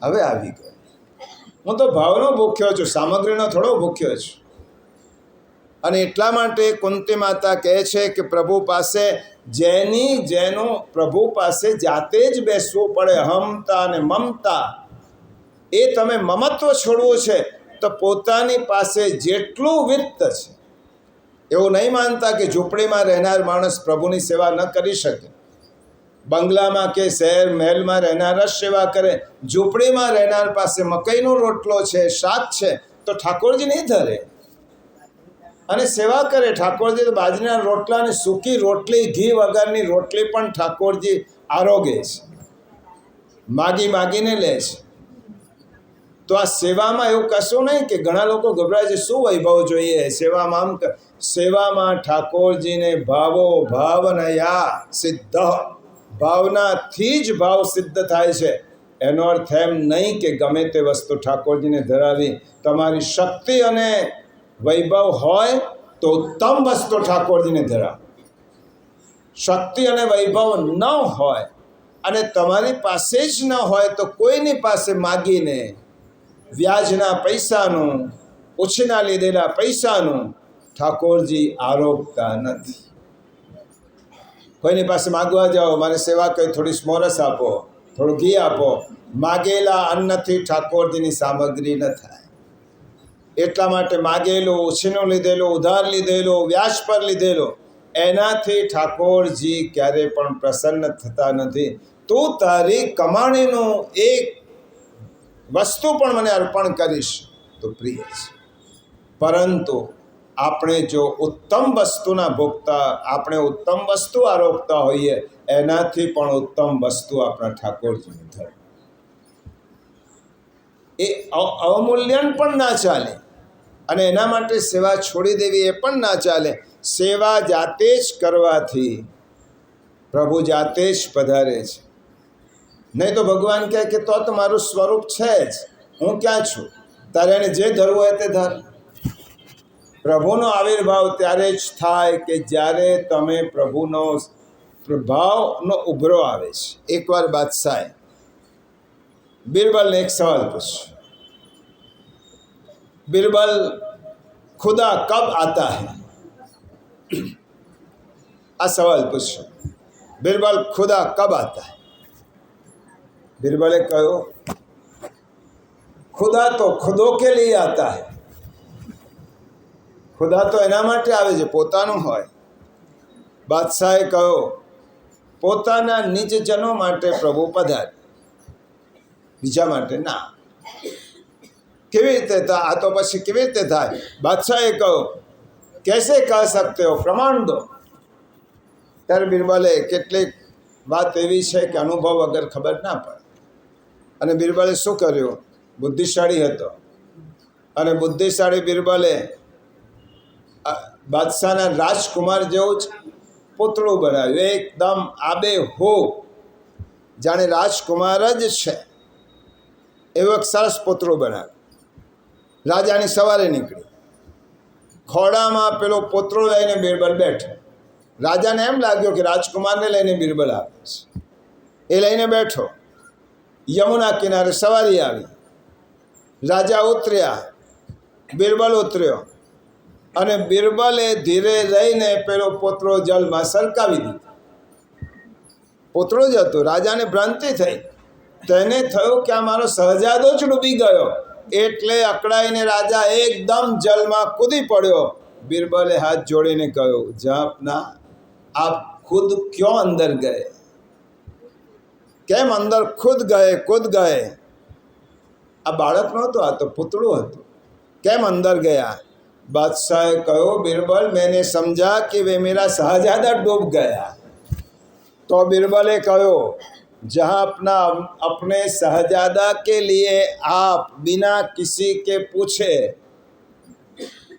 હવે આવી ગયો. હું તો ભાવનો ભૂખ્યો છું, સામગ્રીનો થોડો ભૂખ્યો છું. અને એટલા માટે કુંતી માતા કહે છે કે પ્રભુ પાસે જેનું પ્રભુ પાસે જાતે જ બેસવું પડે, હમતા અને મમતા, એ તમે મમત્વ છોડવું છે તો પોતાની પાસે જેટલું વિત્ત છે, એવું નહીં માનતા કે ઝૂંપડીમાં રહેનાર માણસ પ્રભુની સેવા ન કરી શકે. બંગલામાં કે શહેર મહેલમાં રહેનાર જ સેવા કરે. ઝૂંપડીમાં રહેનાર પાસે મકઈનો રોટલો છે, શાક છે, તો ઠાકોરજી નહીં ધરે અને સેવા કરે. ઠાકોરજી તો બાજરીના રોટલા અને સૂકી રોટલી, ઘી વગરની રોટલી પણ ઠાકોરજી આરોગે છે, માગીને લે છે. તો આ સેવામાં એવું કશું નહીં કે ઘણા લોકો ગભરાય છે, શું વૈભવ જોઈએ સેવામાં. સેવામાં ઠાકોરજીને ભાવો ભાવનયા સિદ્ધ, ભાવનાથી જ ભાવ સિદ્ધ થાય છે. એનો અર્થ એમ નહીં કે ગમે તે વસ્તુ ઠાકોરજીને ધરાવી. તમારી શક્તિ અને વૈભવ હોય તો ઉત્તમ વસ્તુ ઠાકોરજીને ધરાવો. શક્તિ અને વૈભવ ન હોય અને તમારી પાસે જ ન હોય તો કોઈની પાસે માગીને વ્યાજના પૈસાનું, ઉછીના લીધેલા પૈસાનું ઠાકોરજી આરોગતા નથી. કોઈની પાસે માગવા જાઓ, મારે સેવા કરી, થોડી સ્મોરસ આપો, થોડું ઘી આપો. માગેલા અન્નથી ઠાકોરજીની સામગ્રી ન થાય. એટલા માટે માગેલું, ઉછીનું લીધેલું, ઉધાર લીધેલું, વ્યાજ પર લીધેલું, એનાથી ઠાકોરજી ક્યારે પણ પ્રસન્ન થતા નથી. તું તારી કમાણીનું એક વસ્તુ પણ મને અર્પણ કરીશ તો પ્રિય છે. પરંતુ આપણે જો ઉત્તમ વસ્તુના ભોગતા, આપણે ઉત્તમ વસ્તુ આરોગતા હોઈએ, એનાથી પણ ઉત્તમ વસ્તુ આપણા ઠાકોરજીને ધરે. એ અવમૂલ્યન પણ ના ચાલે અને એના માટે સેવા છોડી દેવી એ પણ ના ચાલે. સેવા જાતે જ કરવાથી પ્રભુ જાતે જ પધારે છે. નહીં તો ભગવાન કહે કે તો મારું સ્વરૂપ છે જ, હું ક્યાં છું, તારે એને જે ધરવું હોય તે ધર. પ્રભુનો આવિર્ભાવ ત્યારે જ થાય કે જ્યારે તમે પ્રભુનો પ્રભાવનો ઉભરો આવે છે. એકવાર બાદશાહે બિરબલને એક સવાલ પૂછ્યો, बिरबल खुदा कब आता है? आ सवाल पूछो, बिरबल खुदा कब आता है? बिरबले कहो, खुदा तो खुदों के लिए आता है. खुदा तो एना माटे आवे छे पोतानुं होय. बादशाहे कहो, पोताना निजजनो माटे प्रभु पधारे, बीजा माटे ना. केवी रीते था? आ तो पछी केवी रीते थाय? बादशाहे कहो, कैसे कह सकते हो, प्रमाण दो. त्यारे बिरबले केटलीक बात एवी छे के अनुभव वगर खबर ना पड़े. अने बिरबले शुं कर्युं? बुद्धिशाળી હતો અને બુદ્ધિશાળી બિરબલે બાદશાહના રાજકુમાર જેવું જ પૂતળું બનાવ્યું, એકદમ આબેહૂબ, જાણે રાજકુમાર જ છે એવું એક સરસ પૂતળું બનાવ્યું. રાજાની સવારે નીકળી, ખોડામાં પેલો પૂતળો લઈને બિરબલ બેઠો. રાજાને એમ લાગ્યું કે રાજકુમારને લઈને બિરબલ આવે છે. એ લઈને બેઠો. યમુના કિનારે સવારી આવી. રાજા ઉતર્યા, બિરબલ ઉતર્યો અને બિરબલે ધીરે રહીને પેલો પોતળો જલમાં સરકાવી દીધો. પોતળો જ હતો. રાજાને ભ્રાંતિ થઈ. તેને થયું કે આ મારો શહજાદો જ ડૂબી ગયો. એટલે અકળાઈને રાજા એકદમ જલમાં કૂદી પડ્યો. બિરબલે હાથ જોડીને કહ્યું, જાપના આપ ખુદ ક્यों अंदर गए? કેમ અંદર ખુદ ગए? આ બાળક નહોતો, આ તો પૂતળું હતું. કેમ अंदर गया? बादशाह कहो, बिरबल मैंने समझा कि वे मेरा शहजादा डूब गया. तो बिरबले कहो, जहाँ अपने शहजादा के लिए आप बिना किसी के पूछे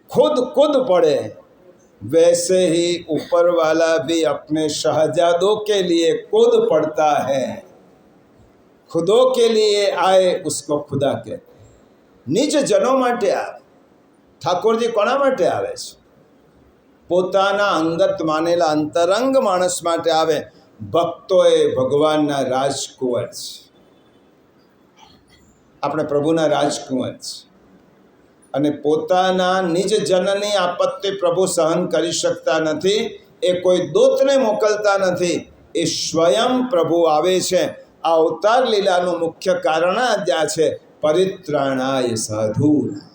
खुद पड़े, वैसे ही ऊपर वाला भी अपने शहजादों के लिए खुद पड़ता है. खुदों के लिए आए उसको खुदा कहते हैं। નિજ જનો માટે આવે। ઠાકોરજી કોના માટે આવે છે? પોતાના અંગત માનેલા અંતરંગ માણસ માટે આવે। ભક્તો એ ભગવાનના રાજકુંવર છે, આપણે પ્રભુના રાજકુંવર છે, અને પોતાના નિજ જનની આપત્તિ પ્રભુ સહન કરી શકતા નથી। એ કોઈ દૂતને મોકલતા નથી, એ સ્વયં પ્રભુ આવે છે। આ અવતાર લીલાનું મુખ્ય કારણ જ આ છે, પરિત્રાણાય સાધુના।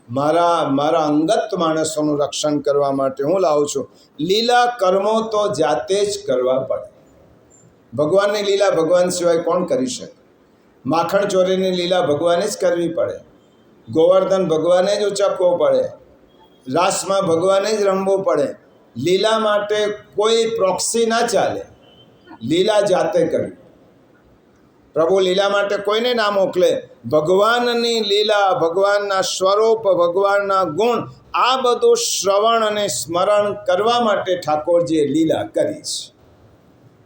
મારા અંગત માણસોનું રક્ષણ કરવા માટે હું લાવું છું। લીલા કર્મો તો જાતે જ કરવા પડે। ભગવાનની લીલા ભગવાન સિવાય કોણ કરી શકે? માખણ ચોરીની લીલા ભગવાને જ કરવી પડે, ગોવર્ધન ભગવાને જ ઉચકવો પડે, રાસમાં ભગવાને જ રમવું પડે। લીલા માટે કોઈ પ્રોક્સી ના ચાલે, લીલા જાતે કરવી। પ્રભુ લીલા માટે કોઈને ના મોકલે। ભગવાનની લીલા, ભગવાનના સ્વરૂપ, ભગવાનના ગુણ, આ બધું શ્રવણ અને સ્મરણ કરવા માટે ઠાકોરજીએ લીલા કરી છે।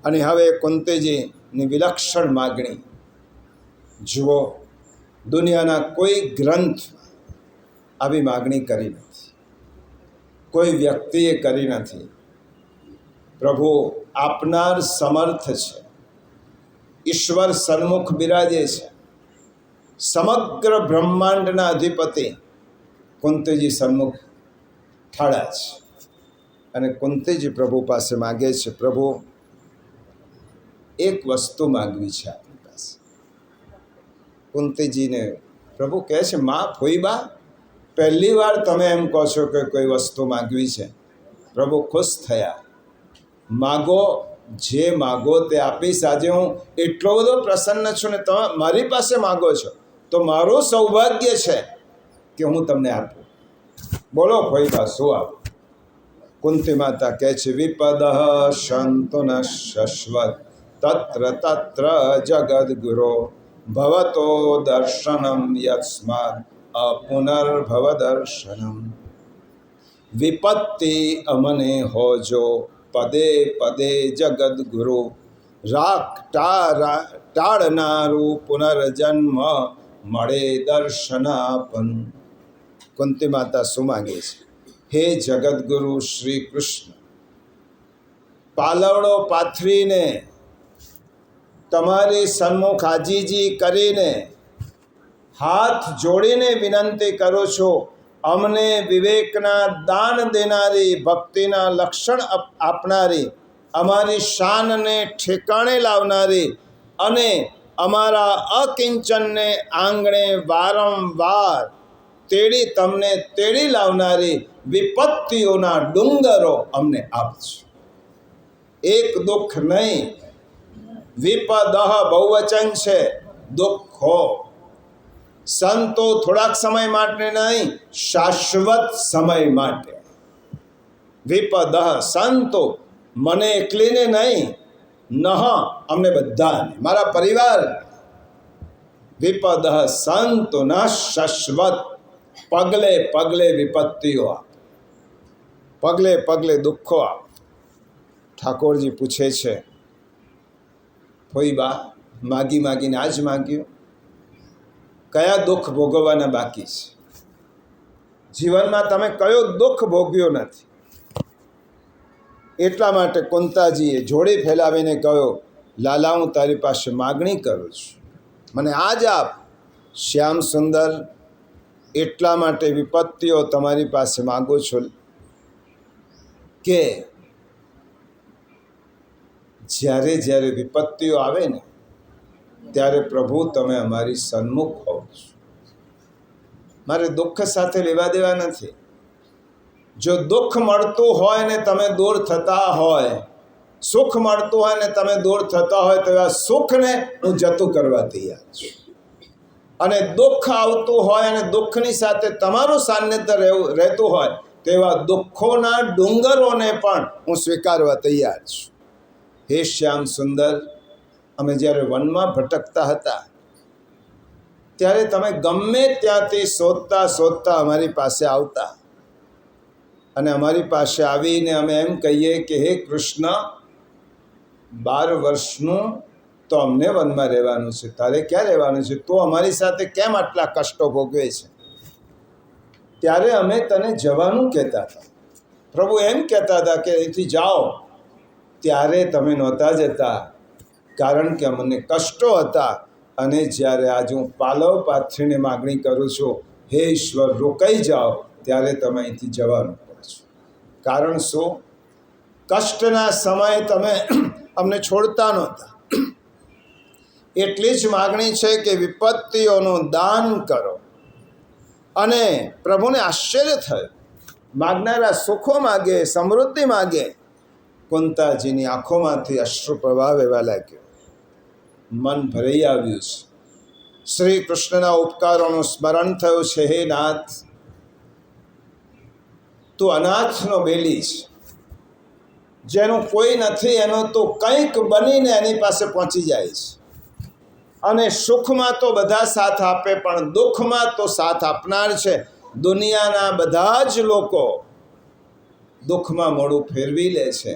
અને હવે કુંતીજીની વિલક્ષણ માગણી જુઓ, દુનિયાના કોઈ ગ્રંથ આવી માગણી કરી નથી, કોઈ વ્યક્તિએ કરી નથી। પ્રભુ આપનાર સમર્થ છે, ઈશ્વર સન્મુખ બિરાજે છે। સમગ્ર બ્રહ્માંડના અધિપતિ કુંતીજી સન્મુખ ઠાળા છે, અને કુંતીજી પ્રભુ પાસે માગે છે, પ્રભુ એક વસ્તુ માગવી છે આપણી પાસે। કુંતીજીને પ્રભુ કહે છે, માં ફોઈબા, પહેલી વાર તમે એમ કહો છો કે કોઈ વસ્તુ માગવી છે। પ્રભુ ખુશ થયા, માગો, જે માગો તે આપીશ। આજે હું એટલો બધો પ્રસન્ન છું ને તમે મારી પાસે માગો છો, તો મારું સૌભાગ્ય છે કે હું તમને આપું। બોલો ફોઈબા, શું આપું? કુંતી માતા કહે છે, વિપદ સંતો ન શશ્વત તત્ર તત્ર જગદગુરો ભવતો દર્શનમ યસ્માદ અપુનર્ભવ દર્શનમ। વિપત્તિ અમને હોજો પદે પદે જગદગુરુ, રાખ ટાળનારું પુનર્જન્મ મળે દર્શનાપન। કુંતી માતા શું માગે છે? હે જગદગુરુ શ્રી કૃષ્ણ, પાલવડો પાથરીને તમારી સન્મુખ આજીજી કરીને હાથ જોડીને વિનંતી કરું છું, અમને વિવેકના દાન દેનારી, ભક્તિના લક્ષણ આપનારી, અમારી શાનને ઠેકાણે લાવનારી અને અમારા અકિંચનને આંગણે વારંવાર તમને તેડી લાવનારી વિપત્તિઓના ડુંગરો અમને આપજો। એક દુઃખ નહીં, વિપદ બહુવચન છે, દુઃખો। સંતો થોડાક સમય માટે નહીં, શાશ્વત સમય માટે। વિપદ સંતો, મને એકલીને નહીં, અમને બધાને, મારા પરિવાર। વિપદ સંતો ન શાશ્વત, પગલે પગલે વિપત્તિઓ આપ, પગલે પગલે દુઃખો આપ। ઠાકોરજી પૂછે છે, ફોઈબા, માગી માગીને આજ માગ્યું? કયા દુઃખ ભોગવવાના બાકી છે? જીવનમાં તમે કયો દુઃખ ભોગવ્યો નથી? એટલા માટે કુંતાજીએ જોડી ફેલાવીને કહ્યો, લાલા, હું તારી પાસે માગણી કરું છું, મને આજ આપ। શ્યામ સુંદર, એટલા માટે વિપત્તિઓ તમારી પાસે માગું છું કે જ્યારે જ્યારે વિપત્તિઓ આવે ને ત્યારે પ્રભુ તમે અમારી સન્મુખ હોવ છો। મારે દુઃખ સાથે લેવા દેવા નથી। જો દુઃખ મળતું હોય ને તમે દૂર થતા હોય, સુખ મળતું હોય ને તમે દૂર થતા હોય, તો એવા સુખને હું જતું કરવા તૈયાર છું। અને દુઃખ આવતું હોય અને દુઃખની સાથે તમારું સાન્નિધ્ય રહેતું હોય, તેવા દુઃખોના ડુંગરોને પણ હું સ્વીકારવા તૈયાર છું। હે શ્યામ સુંદર, અમે જ્યારે વનમાં ભટકતા હતા ત્યારે તમે ગમે ત્યાંથી શોધતા શોધતા અમારી પાસે આવતા, અને અમારી પાસે આવીને અમે એમ કહીએ કે હે કૃષ્ણ, 12 વર્ષનું તો અમને વનમાં રહેવાનું છે, તારે ક્યાં રહેવાનું છે? તો અમારી સાથે કેમ આટલા કષ્ટો ભોગવે છે? ત્યારે અમે તને જવાનું કહેતા હતા. પ્રભુ એમ કહેતા હતા કે અહીંથી જાઓ. ત્યારે તમે નહોતા જતા, કારણ કે અમને કષ્ટો હતા. અને જ્યારે આજે હું પાલવ પાથરીને માગણી કરું છું, હે ઈશ્વર રોકાઈ જાઓ, ત્યારે તમે અહીંથી જવાનું કહો છો. કારણ શું? કષ્ટના સમયે તમે અમને છોડતા નહોતા. એટલી જ માગણી છે કે વિપત્તિઓનું દાન કરો. અને પ્રભુને આશ્ચર્ય થયું. માગનારા સુખો માગે, સમૃદ્ધિ માગે. કુંતાજીની આંખોમાંથી અશ્રુ પ્રવાહ વહેવા લાગ્યો. મન ભરાઈ આવ્યું છે. શ્રી કૃષ્ણના ઉપકારોનું સ્મરણ થયું છે. હે નાથ, તું અનાથનો બેલી છે. જેનું કોઈ નથી એનો તો કંઈક બનીને એની પાસે પહોંચી જાય છે. અને સુખમાં તો બધા સાથ આપે, પણ દુઃખમાં તો સાથ આપનાર છે. દુનિયાના બધા જ લોકો દુઃખમાં મોઢું ફેરવી લે છે,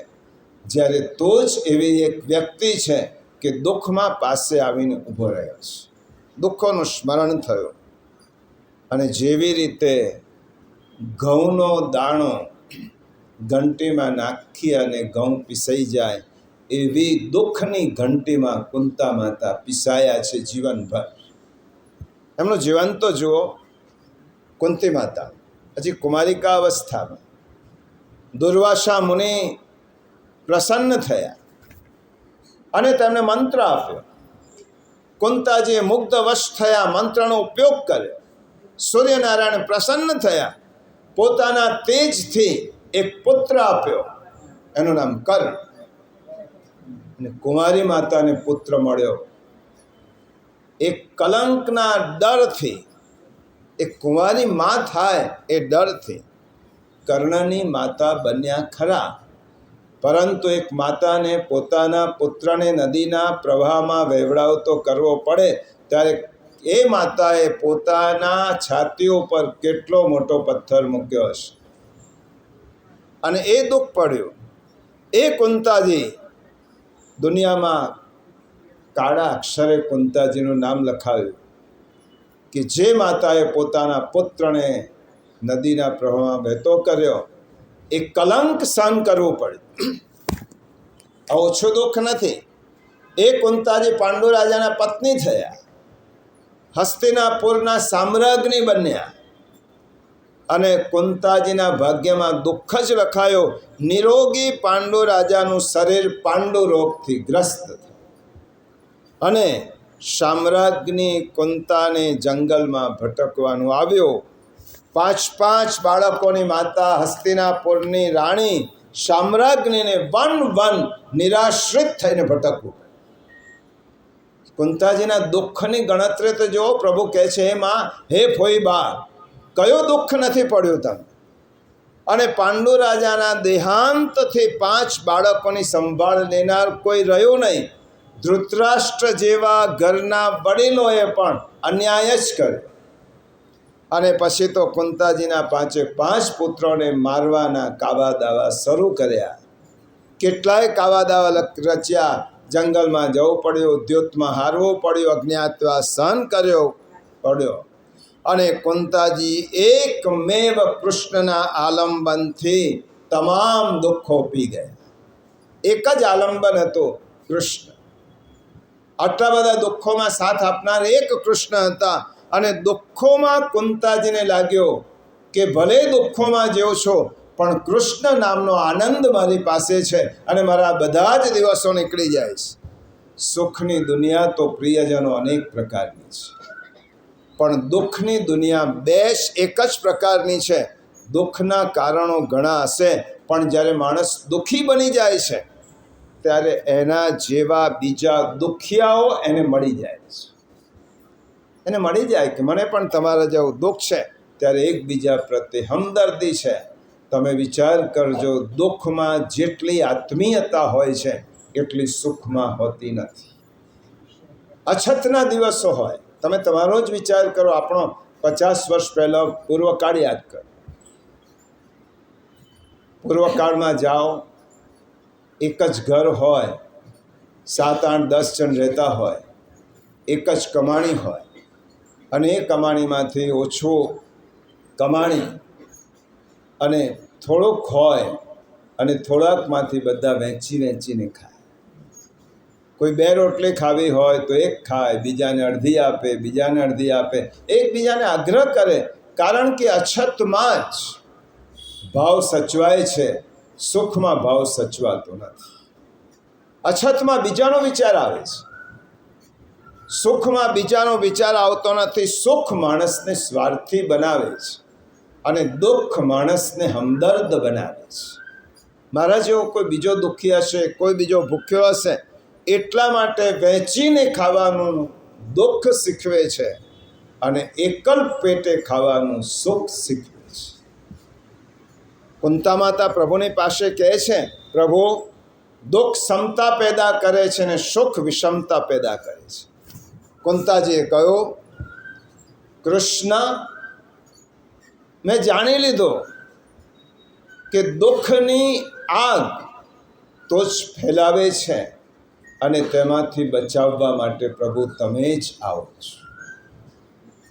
જ્યારે તો જ એવી એક વ્યક્તિ છે કે દુઃખમાં પાસે આવીને ઊભો રહ્યો છે. દુઃખોનું સ્મરણ થયું. અને જેવી રીતે ઘઉંનો દાણો ઘંટીમાં નાખી અને ઘઉં પીસાઈ જાય, એવી દુઃખની ઘંટીમાં કુંતા માતા પીસાયા છે જીવનભર. એમનું જીવન તો જુઓ. કુંતી માતા હજી કુમારિકા અવસ્થામાં દુર્વાસા મુનિ પ્રસન્ન થયા અને તેમને મંત્ર આપ્યો. કુંતાજીએ મુગ્ધવશ થયા, મંત્રનો ઉપયોગ કર્યો. સૂર્યનારાયણ પ્રસન્ન થયા, પોતાના તેજથી એક પુત્ર આપ્યો, એનું નામ કર્ણ. અને કુમારી માતાને પુત્ર મળ્યો. એક કલંકના ડરથી, એક કુંવારી મા થાય એ ડરથી કર્ણની માતા બન્યા ખરા, પરંતુ એક માતાને પોતાના પુત્રને નદીના પ્રવાહમાં વહેવડાવતો કરવો પડે ત્યારે એ માતાએ પોતાના છાતીઓ પર કેટલો મોટો પથ્થર મૂક્યો હશે. અને એ દુઃખ પડ્યું. એ કુંતાજી દુનિયામાં કાળા અક્ષરે કુંતાજીનું નામ લખાવ્યું કે જે માતાએ પોતાના પુત્રને નદીના પ્રવાહમાં વહેતો કર્યો. એ કલંક સહન કરવું પડ્યું. આ ઓછું દુઃખ નથી. એ કુંતાજી પાંડુ રાજાના પત્ની થયા, હસ્તિનાપુરના સામ્રાજ્ઞી બન્યા. અને કુંતાજીના ભાગ્યમાં દુઃખ જ લખાયો. નિરોગી પાંડુ રાજાનું શરીર પાંડુ રોગથી ગ્રસ્ત થયું. અને સામ્રાજ્ઞી કુંતાને જંગલમાં ભટકવાનું આવ્યું. 5 બાળકોની માતા હસ્તિનાપુરની રાણી સામ્રાજ્ઞીને વન નિરાશ્રિત થઈને ભટકવું. કુંતાજીના દુઃખની ગણતરી તો જુઓ. પ્રભુ કહે છે, હે માં, હે ફોઈબા, કયો દુઃખ નથી પડ્યું તમને? અને પાંડુ રાજાના દેહાંતથી 5 બાળકોની સંભાળ લેનાર કોઈ રહ્યું નહીં. ધૃતરાષ્ટ્ર જેવા ઘરના વડીલોએ પણ અન્યાય જ કર્યો. અને પછી તો કુંતાજીના 5 પુત્રોને મારવાના કાવા દાવા શરૂ કર્યા. કેટલાય કાવા દાવા રચ્યા. જંગલમાં જવું પડ્યું, દ્યોતમાં હારવું પડ્યું, અજ્ઞાતવાસ સહન કર્યો પડ્યો. અને કુંતાજી એકમેવ કૃષ્ણના આલંબનથી તમામ દુઃખો પી ગયા. એક જ આલંબન હતું, કૃષ્ણ. આટલા બધા દુઃખોમાં સાથ આપનાર એક કૃષ્ણ હતા. અને દુઃખોમાં કુંતાજીને લાગ્યો કે ભલે દુઃખોમાં જેવો છો, પણ કૃષ્ણ નામનો આનંદ મારી પાસે છે અને મારા બધા જ દિવસો નીકળી જાય છે. સુખની દુનિયા તો પ્રિયજનો અનેક પ્રકારની છે, પણ દુઃખની દુનિયા એક જ પ્રકારની છે. દુઃખના કારણો ઘણા હશે, પણ જ્યારે માણસ દુઃખી બની જાય છે ત્યારે એના જેવા બીજા દુખિયાઓ એને મળી જાય છે. એને મળી જાય કે મને પણ તમારા જેવું દુઃખ છે. ત્યારે એકબીજા પ્રત્યે હમદર્દી છે. તમે વિચાર કરજો, દુઃખમાં જેટલી આત્મીયતા હોય છે એટલી સુખમાં હોતી નથી. અછતના દિવસો હોય. તમે તમારો જ વિચાર કરો. આપણો 50 વર્ષ પહેલાં પૂર્વકાળ યાદ કરો. પૂર્વકાળમાં જાઓ, એક જ ઘર હોય, 7, 8, 10 જણ રહેતા હોય, એક જ કમાણી હોય અને એ કમાણીમાંથી ઓછો કમાણી અને થોડોક હોય અને થોડાકમાંથી બધા વહેંચીને ખાય. કોઈ 2 રોટલી ખાવી હોય તો એક ખાય, બીજાને અડધી આપે, બીજાને અડધી આપે, એકબીજાને આગ્રહ કરે. કારણ કે અછતમાં જ ભાવ સચવાય છે, સુખમાં ભાવ સચવાતો નથી. અછતમાં બીજાનો વિચાર આવે છે, સુખમાં બીજાનો વિચાર આવતો નથી. સુખ માણસને સ્વાર્થી બનાવે છે અને દુઃખ માણસને હમદર્દ બનાવે છે. મારા જેવો કોઈ બીજો દુઃખી હશે, કોઈ બીજો ભૂખ્યો હશે, એટલા માટે વહેંચીને ખાવાનું દુઃખ શીખવે છે અને એકલ પેટે ખાવાનું સુખ શીખવે છે. કુંતા માતા પ્રભુની પાસે કહે છે, પ્રભુ, દુઃખ સમતા પેદા કરે છે અને સુખ વિષમતા પેદા કરે છે. કુંતાજીએ કહ્યું, કૃષ્ણ, મેં જાણી લીધો કે દુઃખની આગ તો જ ફેલાવે છે અને તેમાંથી બચાવવા માટે પ્રભુ તમે જ આવો છો.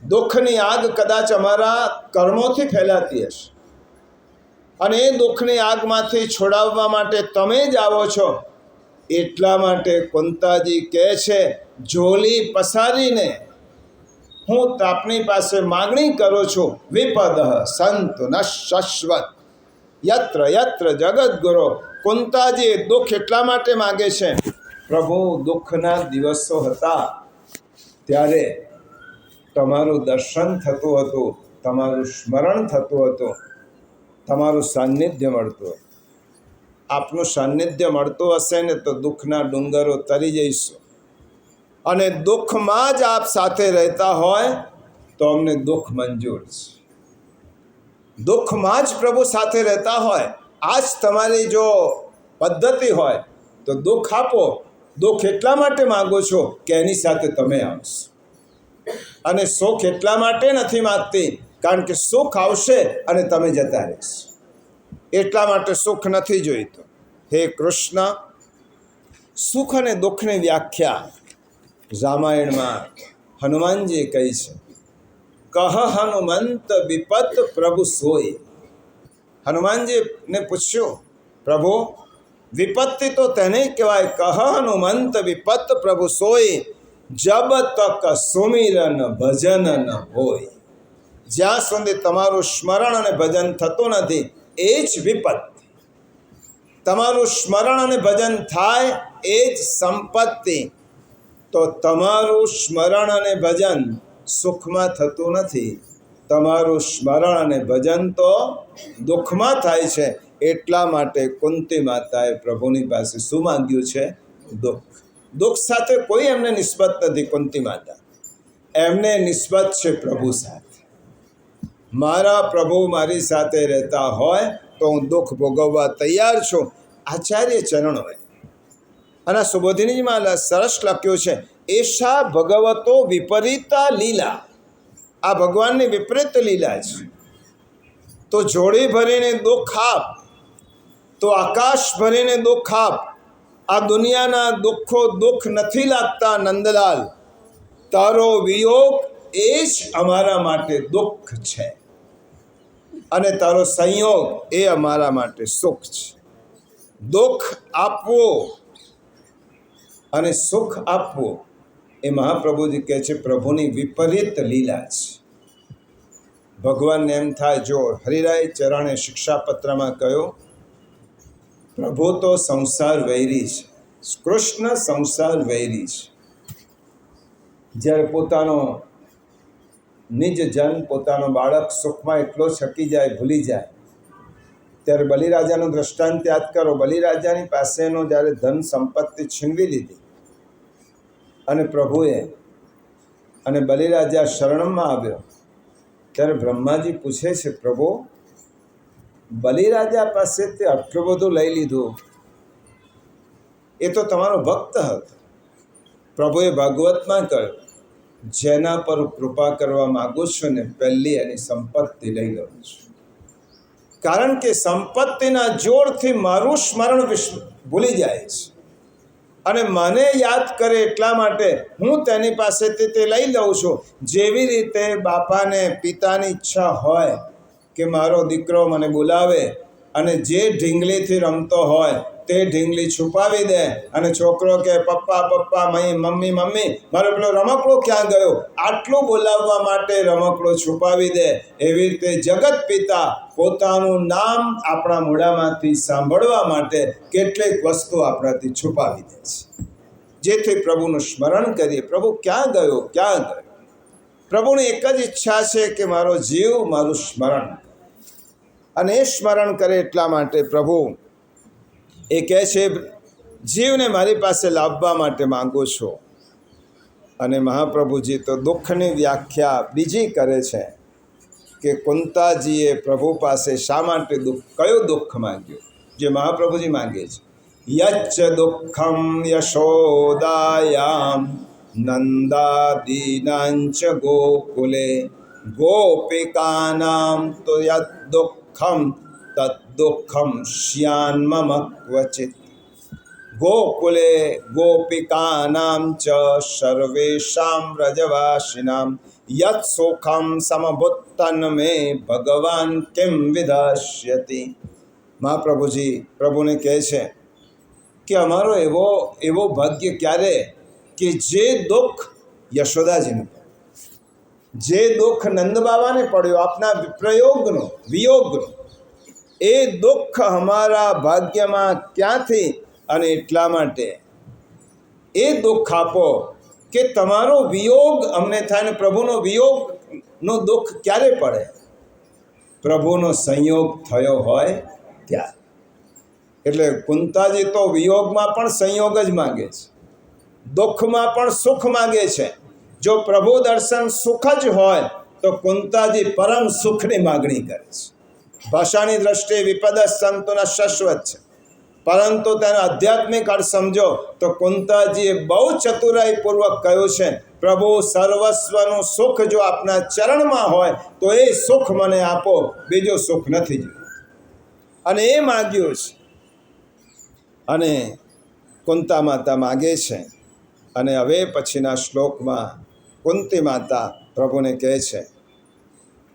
દુઃખની આગ કદાચ અમારા કર્મોથી ફેલાતી હશે અને એ દુઃખની આગમાંથી છોડાવવા માટે તમે જ આવો છો. એટલા માટે કુંતાજી કહે છે, ઝોલી પસારીને હું આપની પાસે માગણી કરું છું, વિપદ સંત ન શાશ્વત યત્ર યત્ર જગદગુરો. કુંતાજી દુઃખ એટલા માટે માગે છે, પ્રભુ, દુઃખના દિવસો હતા ત્યારે તમારું દર્શન થતું હતું, તમારું સ્મરણ થતું હતું, તમારું સાનિધ્ય મળતું હતું. આપનું સાનિધ્ય મળતું હશે ને તો દુઃખના ડુંગરો તરી જઈશું. અને દુઃખમાં જ આપ સાથે રહેતા હોય તો અમને દુઃખ મંજૂર છે. દુઃખમાં જ પ્રભુ સાથે રહેતા હોય, આ જ તમારી જો પદ્ધતિ હોય તો દુઃખ આપો. દુઃખ એટલા માટે માગો છો કે એની સાથે તમે આવશો. અને સુખ એટલા માટે નથી માગતી કારણ કે સુખ આવશે અને તમે જતા રહેશો. એટલા માટે સુખ નથી જોઈતો. હે કૃષ્ણ, સુખ અને દુઃખની વ્યાખ્યા રામાયણમાં હનુમાનજીએ કહી છે. કહ હનુમંત વિપત પ્રભુ સોય. હનુમાનજીને પૂછ્યું, પ્રભુ, વિપત્તિ તો તેને કહેવાય. કહ હનુમંત વિપત પ્રભુ સોય, જબ તક સુમિરન ભજન ન હોય. જ્યાં સુધી તમારું સ્મરણ અને ભજન થતું નથી એ જ વિપત્તિ. તમારું સ્મરણ અને ભજન થાય એ જ સંપત્તિ. તો તમારું સ્મરણ અને ભજન સુખમાં થતું નથી, તમારું સ્મરણ અને ભજન તો દુઃખમાં થાય છે. એટલા માટે કુંતી માતાએ પ્રભુની પાસે શું માંગ્યું છે? દુઃખ. દુઃખ સાથે કોઈ એમને નિસ્બત નથી. કુંતી માતા એમને નિસ્બત છે પ્રભુ સાથે. મારા પ્રભુ મારી સાથે રહેતા હોય તો હું દુઃખ ભોગવવા તૈયાર છું. આચાર્ય ચરણોએ અને સુબોધિનીમાં સરસ લખ્યું છે, એશા ભગવતો વિપરીતા લીલા. આ ભગવાનની વિપરીત લીલા છે. તો જોડી ભરીને દુઃખ આપ, તો આકાશ ભરીને દુઃખ આપ. આ દુનિયાના દુઃખો દુઃખ નથી લાગતા નંદલાલ. તારો વિયોગ એ જ અમારા માટે દુઃખ છે અને તારો સંયોગ એ અમારા માટે સુખ છે. દુઃખ આપવું અને સુખ આપવું એ મહાપ્રભુજી કહે છે પ્રભુની વિપરીત લીલા છે. ભગવાનને એમ થાય, જો હરિરાય ચરણે શિક્ષાપત્રમાં કહ્યું, પ્રભુ તો સંસાર વૈરી છે, કૃષ્ણ સંસાર વૈરી છે. જ્યારે પોતાનો નિજ જન, પોતાનો બાળક સુખમાં એટલો છકી જાય, ભૂલી જાય, ત્યારે બલિરાજાનું દ્રષ્ટાંત યાદ કરો. બલિરાજાની પાસેનો જ્યારે ધન સંપત્તિ છીનવી લીધી અને પ્રભુએ અને બલિરાજા શરણમાં આવ્યો, ત્યારે બ્રહ્માજી પૂછે છે, પ્રભુ, બલિરાજા પાસેથી આટલું બધું લઈ લીધું, એ તો તમારો ભક્ત હતો. પ્રભુએ ભાગવતમાં કહ્યું, જેના પર કૃપા કરવા માગું છું ને પહેલી એની સંપત્તિ લઈ લઉં છું. કારણ કે સંપત્તિના જોરથી મારું સ્મરણ ભૂલી જાય છે. અને મને યાદ કરે એટલા માટે હું તેની પાસેથી તે લઈ લઉં છું. જેવી રીતે બાપાને પિતાની ઈચ્છા હોય કે મારો દીકરો મને બોલાવે અને જે ઢીંગલીથી રમતો હોય તે ઢીંગલી છુપાવી દે અને છોકરો કે પપ્પા પપ્પા મમ્મી મમ્મી મારો પેલો રમકડો ક્યાં ગયો, આટલું બોલાવવા માટે રમકડો છુપાવી દે. એવી રીતે જગત પિતા પોતાનું નામ આપણા મોઢામાંથી સાંભળવા માટે કેટલીક વસ્તુ આપણાથી છુપાવી દે છે, જેથી પ્રભુનું સ્મરણ કરીએ. પ્રભુ ક્યાં ગયો ક્યાં ગયો. પ્રભુની એક જ ઈચ્છા છે કે મારો જીવ મારું સ્મરણ, અને એ સ્મરણ કરે એટલા માટે પ્રભુ એ કહે છે જીવને મારી પાસે લાવવા માટે માગો છો. અને મહાપ્રભુજી તો દુઃખની વ્યાખ્યા બીજી કરે છે કે કુંતાજીએ પ્રભુ પાસે શા માટે કયો દુઃખ માગ્યું, જે મહાપ્રભુજી માગે છે. યચ્ચ દુઃખમ યશોદાયામ નંદાદીનાંચ ગોકુલે ગોપિકાનામ તો યદ દુઃખમ તદ્દુઃખમ શ્યાન્મમ ક્વચિત. ગોકુલે ગોપિકાનામ ચ સર્વેષાં વ્રજવાસિનાં યત સુખમ સમભુત્તન મે ભગવાન કિમ વિદાસ્યતિ. મહાપ્રભુજી પ્રભુને કહે છે કે અમારો એવો ભાગ્ય ક્યારે કે જે દુઃખ યશોદાજીને, જે દુઃખ નંદ બાબાને પડ્યો આપના વિયોગનો, એ દુઃખ અમારા ભાગ્યમાં ક્યાંથી. અને એટલા માટે એ દુઃખ આપો કે તમારો વિયોગ અમને થાય. ને પ્રભુનો વિયોગનો દુઃખ ક્યારે પડે? પ્રભુનો સંયોગ થયો હોય ત્યારે. એટલે કુંતાજી તો વિયોગમાં પણ સંયોગ જ માગે છે, દુઃખમાં પણ સુખ માગે છે. જો પ્રભુ દર્શન સુખ જ હોય તો કુંતાજી પરમ સુખની માગણી કરે છે. ભાષાની દ્રષ્ટિએ વિપદ સંતોના શાશ્વત છે, પરંતુ તેનો આધ્યાત્મિક અર્થ સમજો તો કુંતાજીએ બહુ ચતુરાઈપૂર્વક કહ્યું છે પ્રભુ સર્વસ્વનું સુખ જો આપના ચરણમાં હોય તો એ સુખ મને આપો, બીજું સુખ નથી જોયું. અને એ માગ્યું છે. અને કુંતા માતા માગે છે. અને હવે પછીના શ્લોકમાં કુંતી માતા પ્રભુને કહે છે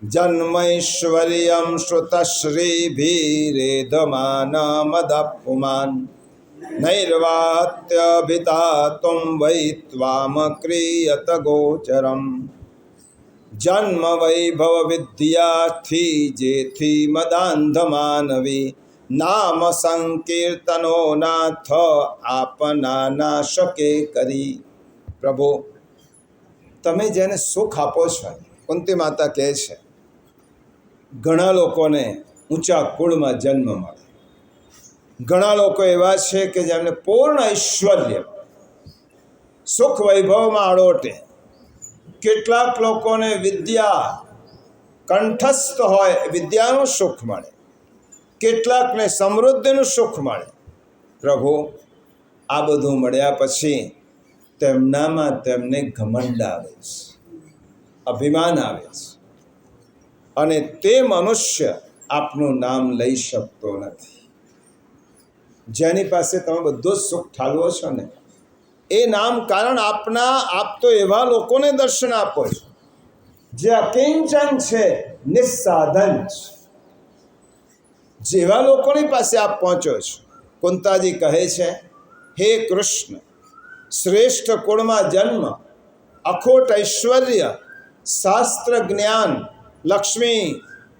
જન્મૈશ્વર્યમ શ્રુતશ્રીભીરેધમાનમદપુમાન નૈર્વાત્યભિતાત્વં વૈ ત્વામ ક્રિયત ગોચરમ. જન્મ વૈભવ વિદ્યાથી જેથી મદાંધ માનવી નામ સંકીર્તનો નાથ આપના ના શકે કરી. પ્રભુ તમે જેને સુખ આપો છો, કુંતી માતા કહે છે ઘણા લોકોને ઊંચા કુળમાં જન્મ મળે, ઘણા લોકો એવા છે કે જેમને પૂર્ણ ઐશ્વર્ય સુખ વૈભવમાં આળોટે, કેટલાક લોકોને વિદ્યા કંઠસ્થ હોય વિદ્યાનું સુખ મળે, કેટલાકને સમૃદ્ધિનું સુખ મળે. પ્રભુ આ બધું મળ્યા પછી તેમનામાં તેમને ઘમંડ આવે છે, અભિમાન આવે છે, અને તે મનુષ્ય આપનું નામ લઈ શકતો નથી. જેની પાસે તમે બધું જ સુખ ઠાલવો છો ને એ નામ કારણ આપ તો એવા લોકોને દર્શન આપો છો જે અકિંચન છે, નિસ્સાધન છે, જેવા લોકોની પાસે આપ પહોંચો છો. કુંતાજી કહે છે હે કૃષ્ણ, શ્રેષ્ઠ કુળમાં જન્મ, અખોટ ઐશ્વર્ય, શાસ્ત્ર જ્ઞાન, લક્ષ્મી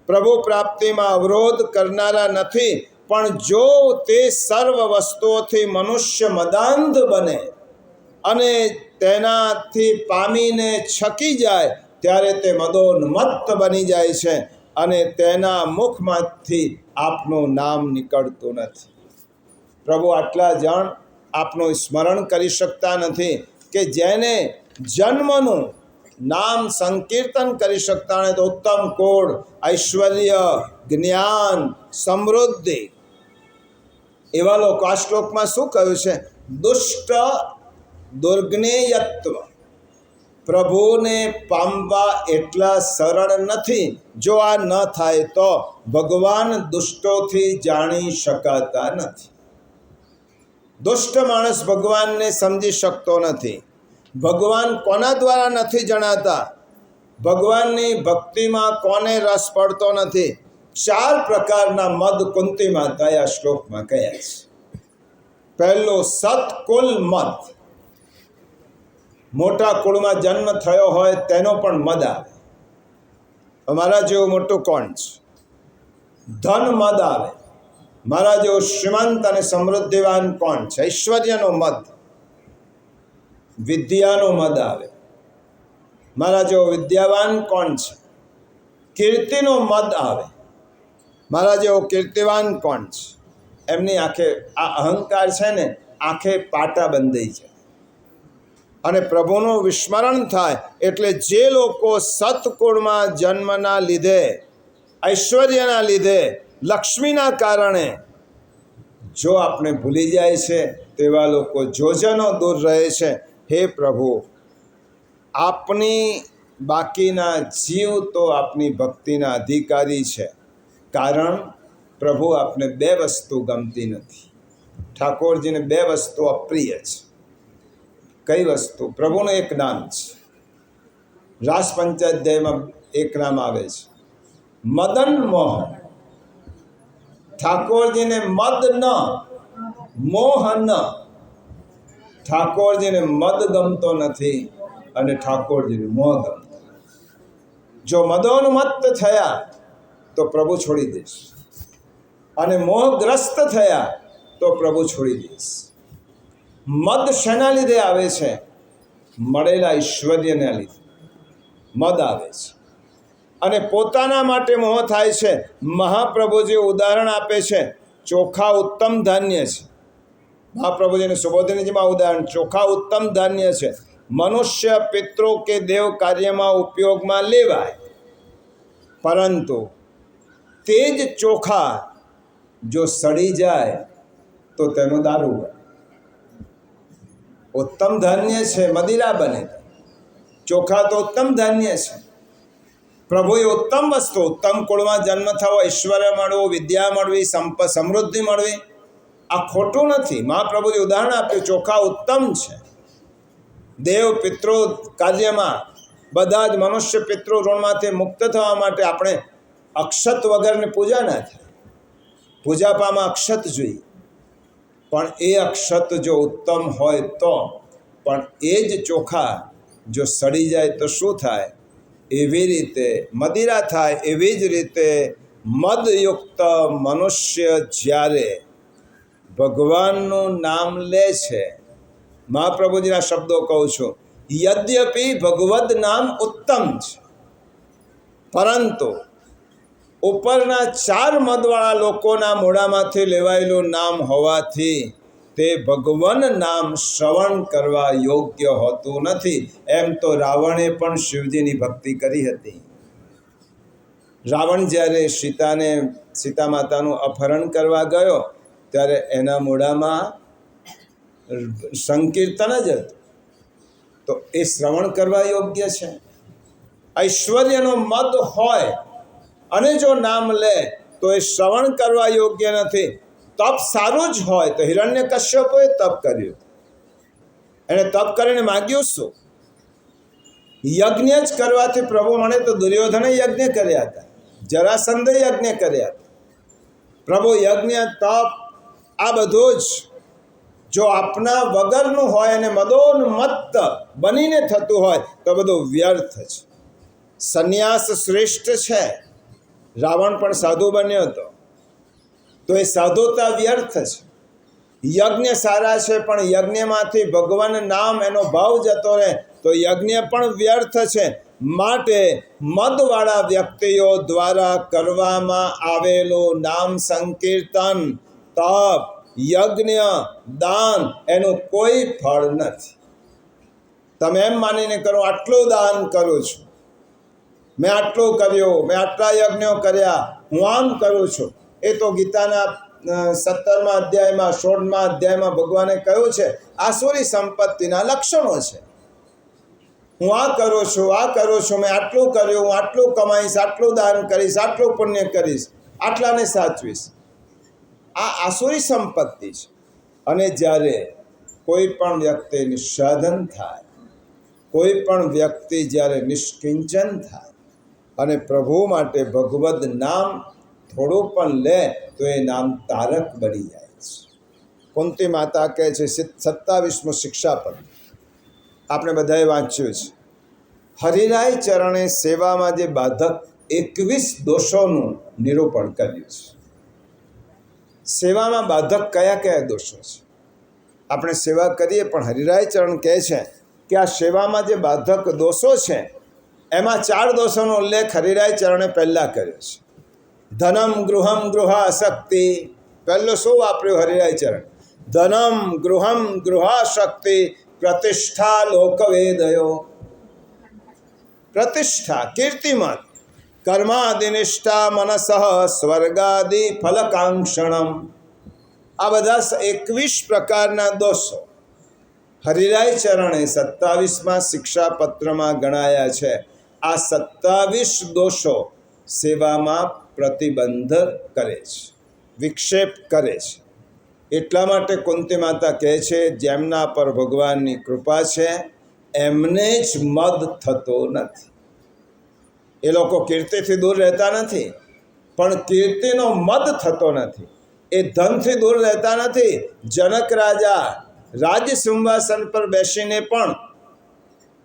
પ્રભુ પ્રાપ્તિમાં અવરોધ કરનારા નથી, પણ જો તે સર્વ વસ્તુઓથી મનુષ્ય મદાંધ બને અને તેનાથી પામીને છકી જાય ત્યારે તે મદોન્મત્ત બની જાય છે અને તેના મુખમાંથી આપનું નામ નીકળતું નથી. પ્રભુ આટલા જણ આપનું સ્મરણ કરી શકતા નથી કે જેને જન્મનું નામ સંકીર્તન કરી શકતા નથી. તો ઉત્તમ કોડ, ઐશ્વર્ય, જ્ઞાન, સમૃદ્ધિ, એવા લોકો આ શ્લોકમાં શું કહ્યું છે? દુષ્ટ દુર્જ્ઞેયત્વ, પ્રભુને પામવા એટલા સરળ નથી. જો આ ન થાય તો ભગવાન દુષ્ટોથી જાણી શકાતા નથી. દુષ્ટ માણસ ભગવાનને સમજી શકતો નથી. ભગવાન કોના દ્વારા નથી જણાતા? ભગવાનની ભક્તિમાં કોને રસ પડતો નથી? 4 પ્રકારના મદ કુંતી માતાએ આ શ્લોકમાં કહ્યા છે. પહેલો, સતકુલ મદ. મોટા કુળમાં જન્મ થયો હોય તેનો પણ મદ આવે. મારા જેવું મોટું કોણ છે? ધન મદ આવે. મારા જેવો શ્રીમંત અને સમૃદ્ધિવાન કોણ છે? ઐશ્વર્યનો મદ. વિદ્યાનો મદ આવે. મારા જેવો વિદ્યાવાન કોણ છે? કીર્તિનો મદ આવે. મારા જેવો કીર્તિવાન કોણ છે? એમની આંખે આ અહંકાર છે ને, આંખે પાટા બંધાઈ છે. અને પ્રભુનું વિસ્મરણ થાય એટલે જે લોકો સત્કુળમાં જન્મના લીધે, ઐશ્વર્યના લીધે, લક્ષ્મીના કારણે જો આપણે ભૂલી જાય છે, તેવા લોકો જોજનો દૂર રહે છે. હે પ્રભુ, આપની બાકીના જીવ તો આપની ભક્તિના અધિકારી છે. કારણ પ્રભુ આપને 2 વસ્તુ ગમતી નથી. ઠાકોરજીને 2 વસ્તુ અપ્રિય છે. કઈ વસ્તુ? પ્રભુનું એક નામ છે. રાસ પંચાધ્યાયમાં એક નામ આવે છે, મદન મોહન. ઠાકોરજીને મદ ન, મોહ ન. ઠાકોરજીને મદ ગમતો નથી અને ઠાકોરજીને મોહ ગમતો. જો મદોન્મત્ત થયા તો પ્રભુ છોડી દઈશ, અને મોહગ્રસ્ત થયા તો પ્રભુ છોડી દઈશ. મદ શેના લીધે આવે છે? મળેલા ઐશ્વર્યના લીધે મદ આવે છે. અને પોતાના માટે મોહ થાય છે. મહાપ્રભુજી ઉદાહરણ આપે છે, ચોખા ઉત્તમ ધાન્ય છે. મહાપ્રભુજીને સુબોધિનીજીમાં ઉદાહરણ, ચોખા ઉત્તમ ધાન્ય છે. મનુષ્ય, પિતૃ કે દેવ કાર્યમાં ઉપયોગમાં લેવાય, પરંતુ તે જ ચોખા જો સડી જાય તો તેનો દારૂ બને. ઉત્તમ ધાન્ય છે, મદિરા બને. ચોખા તો ઉત્તમ ધાન્ય છે. પ્રભુએ ઉત્તમ વસ્તુ, ઉત્તમ કુળમાં જન્મ થવો, ઐશ્વર્ય મળવું, વિદ્યા મળવી, સમૃદ્ધિ મળવી, આ ખોટું નથી. મહાપ્રભુજી ઉદાહરણ આપ્યું, ચોખા ઉત્તમ છે. દેવ પિતૃ કાર્યમાં બધા જ મનુષ્ય પિતૃ ઋણમાંથી મુક્ત થવા માટે આપણે અક્ષત વગરની પૂજા ના થાય. પૂજાપામાં અક્ષત જોઈએ, પણ એ અક્ષત જો ઉત્તમ હોય તો. પણ એ જ ચોખા જો સડી જાય તો શું થાય? એવી રીતે મદિરા થાય. એવી જ રીતે મદયુક્ત મનુષ્ય જ્યારે ભગવાનનું નામ લે છે, મહાપ્રભુજીના શબ્દો કહું છું, યદ્યપિ ભગવદ નામ ઉત્તમ છે, પરંતુ ઉપરના 4 મદવાળા લોકોના મોઢામાંથી લેવાયેલું નામ હોવાથી તે ભગવાન નામ શ્રવણ કરવા યોગ્ય હોતું નથી. એમ તો રાવણે પણ શિવજીની ભક્તિ કરી હતી. રાવણ જ્યારે સીતા માતાનું અપહરણ કરવા ગયો ત્યારે એના મોઢામાં સંકીર્તન જ હતું. તો એ શ્રવણ કરવા યોગ્ય છે? ઐશ્વર્યનો મદ હોય અને જો નામ લે તો એ શ્રવણ કરવા યોગ્ય નથી. તપ સારું જ હોય તો હિરણ્યકશ્યપોએ તપ કર્યું. એણે તપ કરીને માગ્યું શું? યજ્ઞ જ કરવાથી પ્રભુ મળે તો દુર્યોધને યજ્ઞ કર્યા હતા, જરાસંધે યજ્ઞ કર્યા હતા. પ્રભુ યજ્ઞ, તપ આ બધું જ જો આપના વગરનું હોય અને મદોન્મત્ત બનીને થતું હોય તો બધું વ્યર્થ છે. સંન્યાસ શ્રેષ્ઠ છે. રાવણ પણ સાધુ બન્યો હતો, તો એ સાધુતા વ્યર્થ છે. યજ્ઞ સારા છે, પણ યજ્ઞમાંથી ભગવાન નામ એનો ભાવ જતો રહે તો યજ્ઞ પણ વ્યર્થ છે. માટે મદવાળા વ્યક્તિઓ દ્વારા કરવામાં આવેલું નામ સંકીર્તન, તપ, યજ્ઞ, દાન એનું કોઈ ફળ નથી. તમે એમ માનીને કરો, આટલું દાન કરું છું, મેં આટલું કર્યું, મેં આટલા યજ્ઞો કર્યા, હું આમ કરું છું. એ તો ગીતાના 17મા અધ્યાયમાં 16મા અધ્યાયમાં ભગવાને કહ્યું છે, આસુરી સંપત્તિના લક્ષણો છે. હું આ કરું છું, આ કરું છું, મેં આટલું કર્યું, હું આટલું કમાઈશ, આટલું દાન કરીશ, આટલું પુણ્ય કરીશ, આટલાને સાચવીશ. આ આસુરી સંપત્તિ છે. અને જ્યારે કોઈ પણ વ્યક્તિ નિસ્સાધન થાય, કોઈ પણ વ્યક્તિ જ્યારે નિષ્કિંચન થાય અને પ્રભુ માટે ભગવદ નામ થોડું પણ લે તો એ નામ તારક બની જાય છે. કુંતી માતા કહે છે 27મું શિક્ષાપદ આપણે બધાએ વાંચ્યું છે. હરિરાય ચરણે સેવામાં જે બાધક 21 દોષોનું નિરૂપણ કર્યું છે. સેવામાં બાધક કયા કયા દોષો છે? આપણે સેવા કરીએ પણ હરિરાય ચરણ કહે છે કે આ સેવામાં જે બાધક દોષો છે એમાં 4 દોષોનો ઉલ્લેખ હરિરાય ચરણે પહેલાં કર્યો છે. ધનમ ગૃહમ ગૃહાશક્તિ, પહેલો શું વાપર્યું હરિરાય ચરણ? ધનમ ગૃહમ ગૃહાશક્તિ પ્રતિષ્ઠા લોકવેદયો. પ્રતિષ્ઠા, કીર્તિમત, કર્માદિનિષ્ઠા મનસઃ સ્વર્ગાદિ ફલકાંક્ષણમ. આ બધા 21 પ્રકારના દોષો હરિરાય ચરણે 27મા શિક્ષાપત્રમાં ગણાયા છે. આ 27 દોષો સેવામાં પ્રતિબંધ કરે છે, વિક્ષેપ કરે છે. એટલા માટે કુંતી માતા કહે છે જેમના પર ભગવાનની કૃપા છે એમને જ મદ થતો નથી. એ લોકો કીર્તિથી દૂર રહેતા નથી, પણ કીર્તિનો મદ થતો નથી. એ ધનથી દૂર રહેતા નથી. જનક રાજા રાજ સિંહાસન પર બેસીને પણ,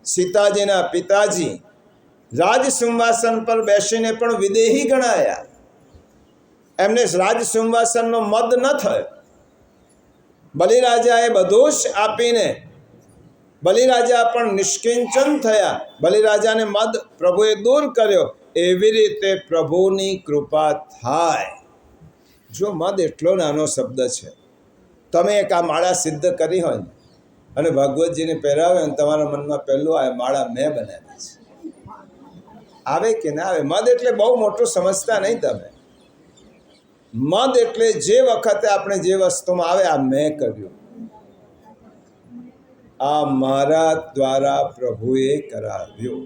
સીતાજીના પિતાજી રાજ સિંહાસન પર બેસીને પણ વિદેહી ગણાયા. એમને રાજ સિંહાસનનો મદ ન થયો. બલિરાજાએ બધું જ આપીને બલિરાજા પણ નિષ્કિંચન થયા. બલિરાજાને મદ પ્રભુએ દૂર કર્યો. એવી રીતે પ્રભુની કૃપા થાય. જો મદ એટલો નાનો શબ્દ છે. તમે એક આ માળા સિદ્ધ કરી હોય ને અને ભાગવતજીને પહેરાવે અને તમારા મનમાં પહેલું આ માળા મેં બનાવી છે, આવે કે ના આવે? મદ એટલે બહુ મોટું સમજતા નહીં તમે. મદ એટલે જે વખતે આપણે જે વસ્તુમાં આવે આ મેં કર્યું, આ મારા દ્વારા પ્રભુએ કરાવ્યું,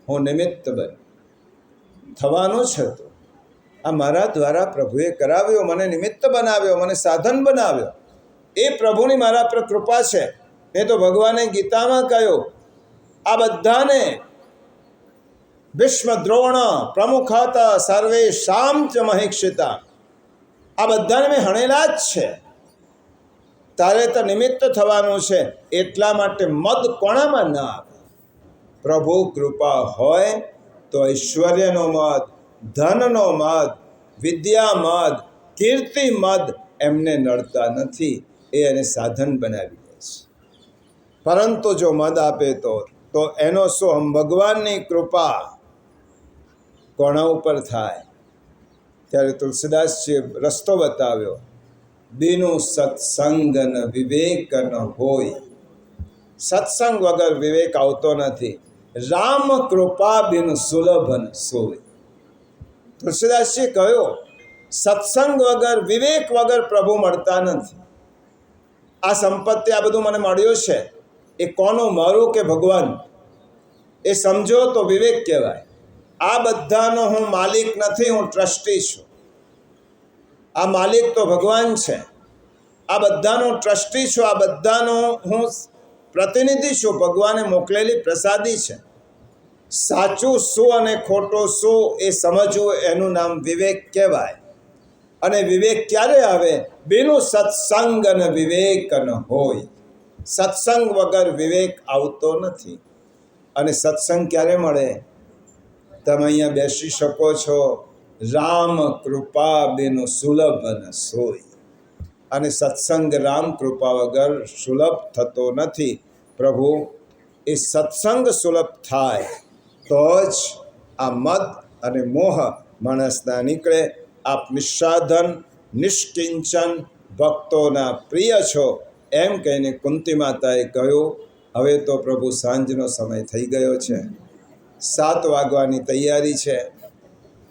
હું નિમિત્ત બન થવાનું છે. તો આ મારા દ્વારા પ્રભુએ કરાવ્યો, મને નિમિત્ત બનાવ્યો, મને સાધન બનાવ્યો. એ પ્રભુની મારા પર કૃપા છે. એ તો ભગવાને ગીતામાં કહ્યું આ બધાને ભીષ્મ દ્રોણ પ્રમુખત સર્વેશામ ચ મહિક્ષિતા, આ બધાને મેં હણેલા જ છે. તારે તો નિમિત્ત થવાનું છે. એટલા માટે મદ કોણામાં ના આવે? પ્રભુ કૃપા હોય તો ઐશ્વર્યનો મદ, ધનનો મદ, વિદ્યા મદ, કીર્તિ મદ એમને નડતા નથી. એ એને સાધન બનાવી દે છે. પરંતુ જો મદ આપે તો એનો શું? ભગવાનની કૃપા કોણા ઉપર થાય? ત્યારે તુલસીદાસજીએ રસ્તો બતાવ્યો. બીનું સત્સંગ ન વિવેક ન હોય. સત્સંગ વગર વિવેક આવતો નથી. રામ કૃપા બિન સુલભ ન સોય. તુલસીદાસજીએ કહ્યું સત્સંગ વગર, વિવેક વગર પ્રભુ મળતા નથી. આ સંપત્તિ, આ બધું મને મળ્યું છે, એ કોનું? મારું કે ભગવાન? એ સમજો તો વિવેક કહેવાય. આ બધાનો હું માલિક નથી, હું ટ્રસ્ટી છું. આ માલિક તો ભગવાન છે. આ બધાનો ટ્રસ્ટી છું. આ બધાનો હું પ્રતિનિધિ છું. ભગવાને મોકલેલી પ્રસાદી છે. સાચું શું અને ખોટું શું એ સમજવું, એનું નામ વિવેક કહેવાય. અને વિવેક ક્યારે આવે? બીનું સત્સંગ અને વિવેક ન હોય. સત્સંગ વગર વિવેક આવતો નથી. અને સત્સંગ ક્યારે મળે? તમે અહીંયા બેસી શકો છો. રામ કૃપા બિન સુલભ ન સોય. અને સત્સંગ રામ કૃપા વગર સુલભ થતો નથી. પ્રભુ એ સત્સંગ સુલભ થાય તો જ આ મદ અને મોહ માણસના નીકળે. આપ નિસ્સાધન, નિષ્કિંચન, ભક્તોના પ્રિય છો એમ કહીને કુંતી માતાએ કહ્યું. હવે તો પ્રભુ સાંજનો સમય થઈ ગયો છે. 7 વાગવાની તૈયારી છે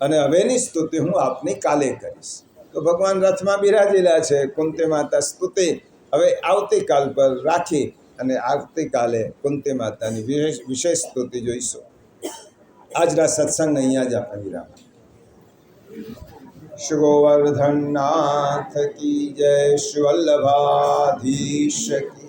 અને હવેની સ્તુતિ હું આપની કાલે કરીશ. તો ભગવાન રથમાં બિરાજેલા છે. કુંતી માતા સ્તુતિ હવે આવતીકાલ પર રાખી અને આવતીકાલે કુંતી માતાની વિશેષ સ્તુતિ જોઈશું. આજના સત્સંગ અહીંયા જ આપણે વિરામ. श्री गोवर्धन नाथ की जय, श्री वल्लभाधीश की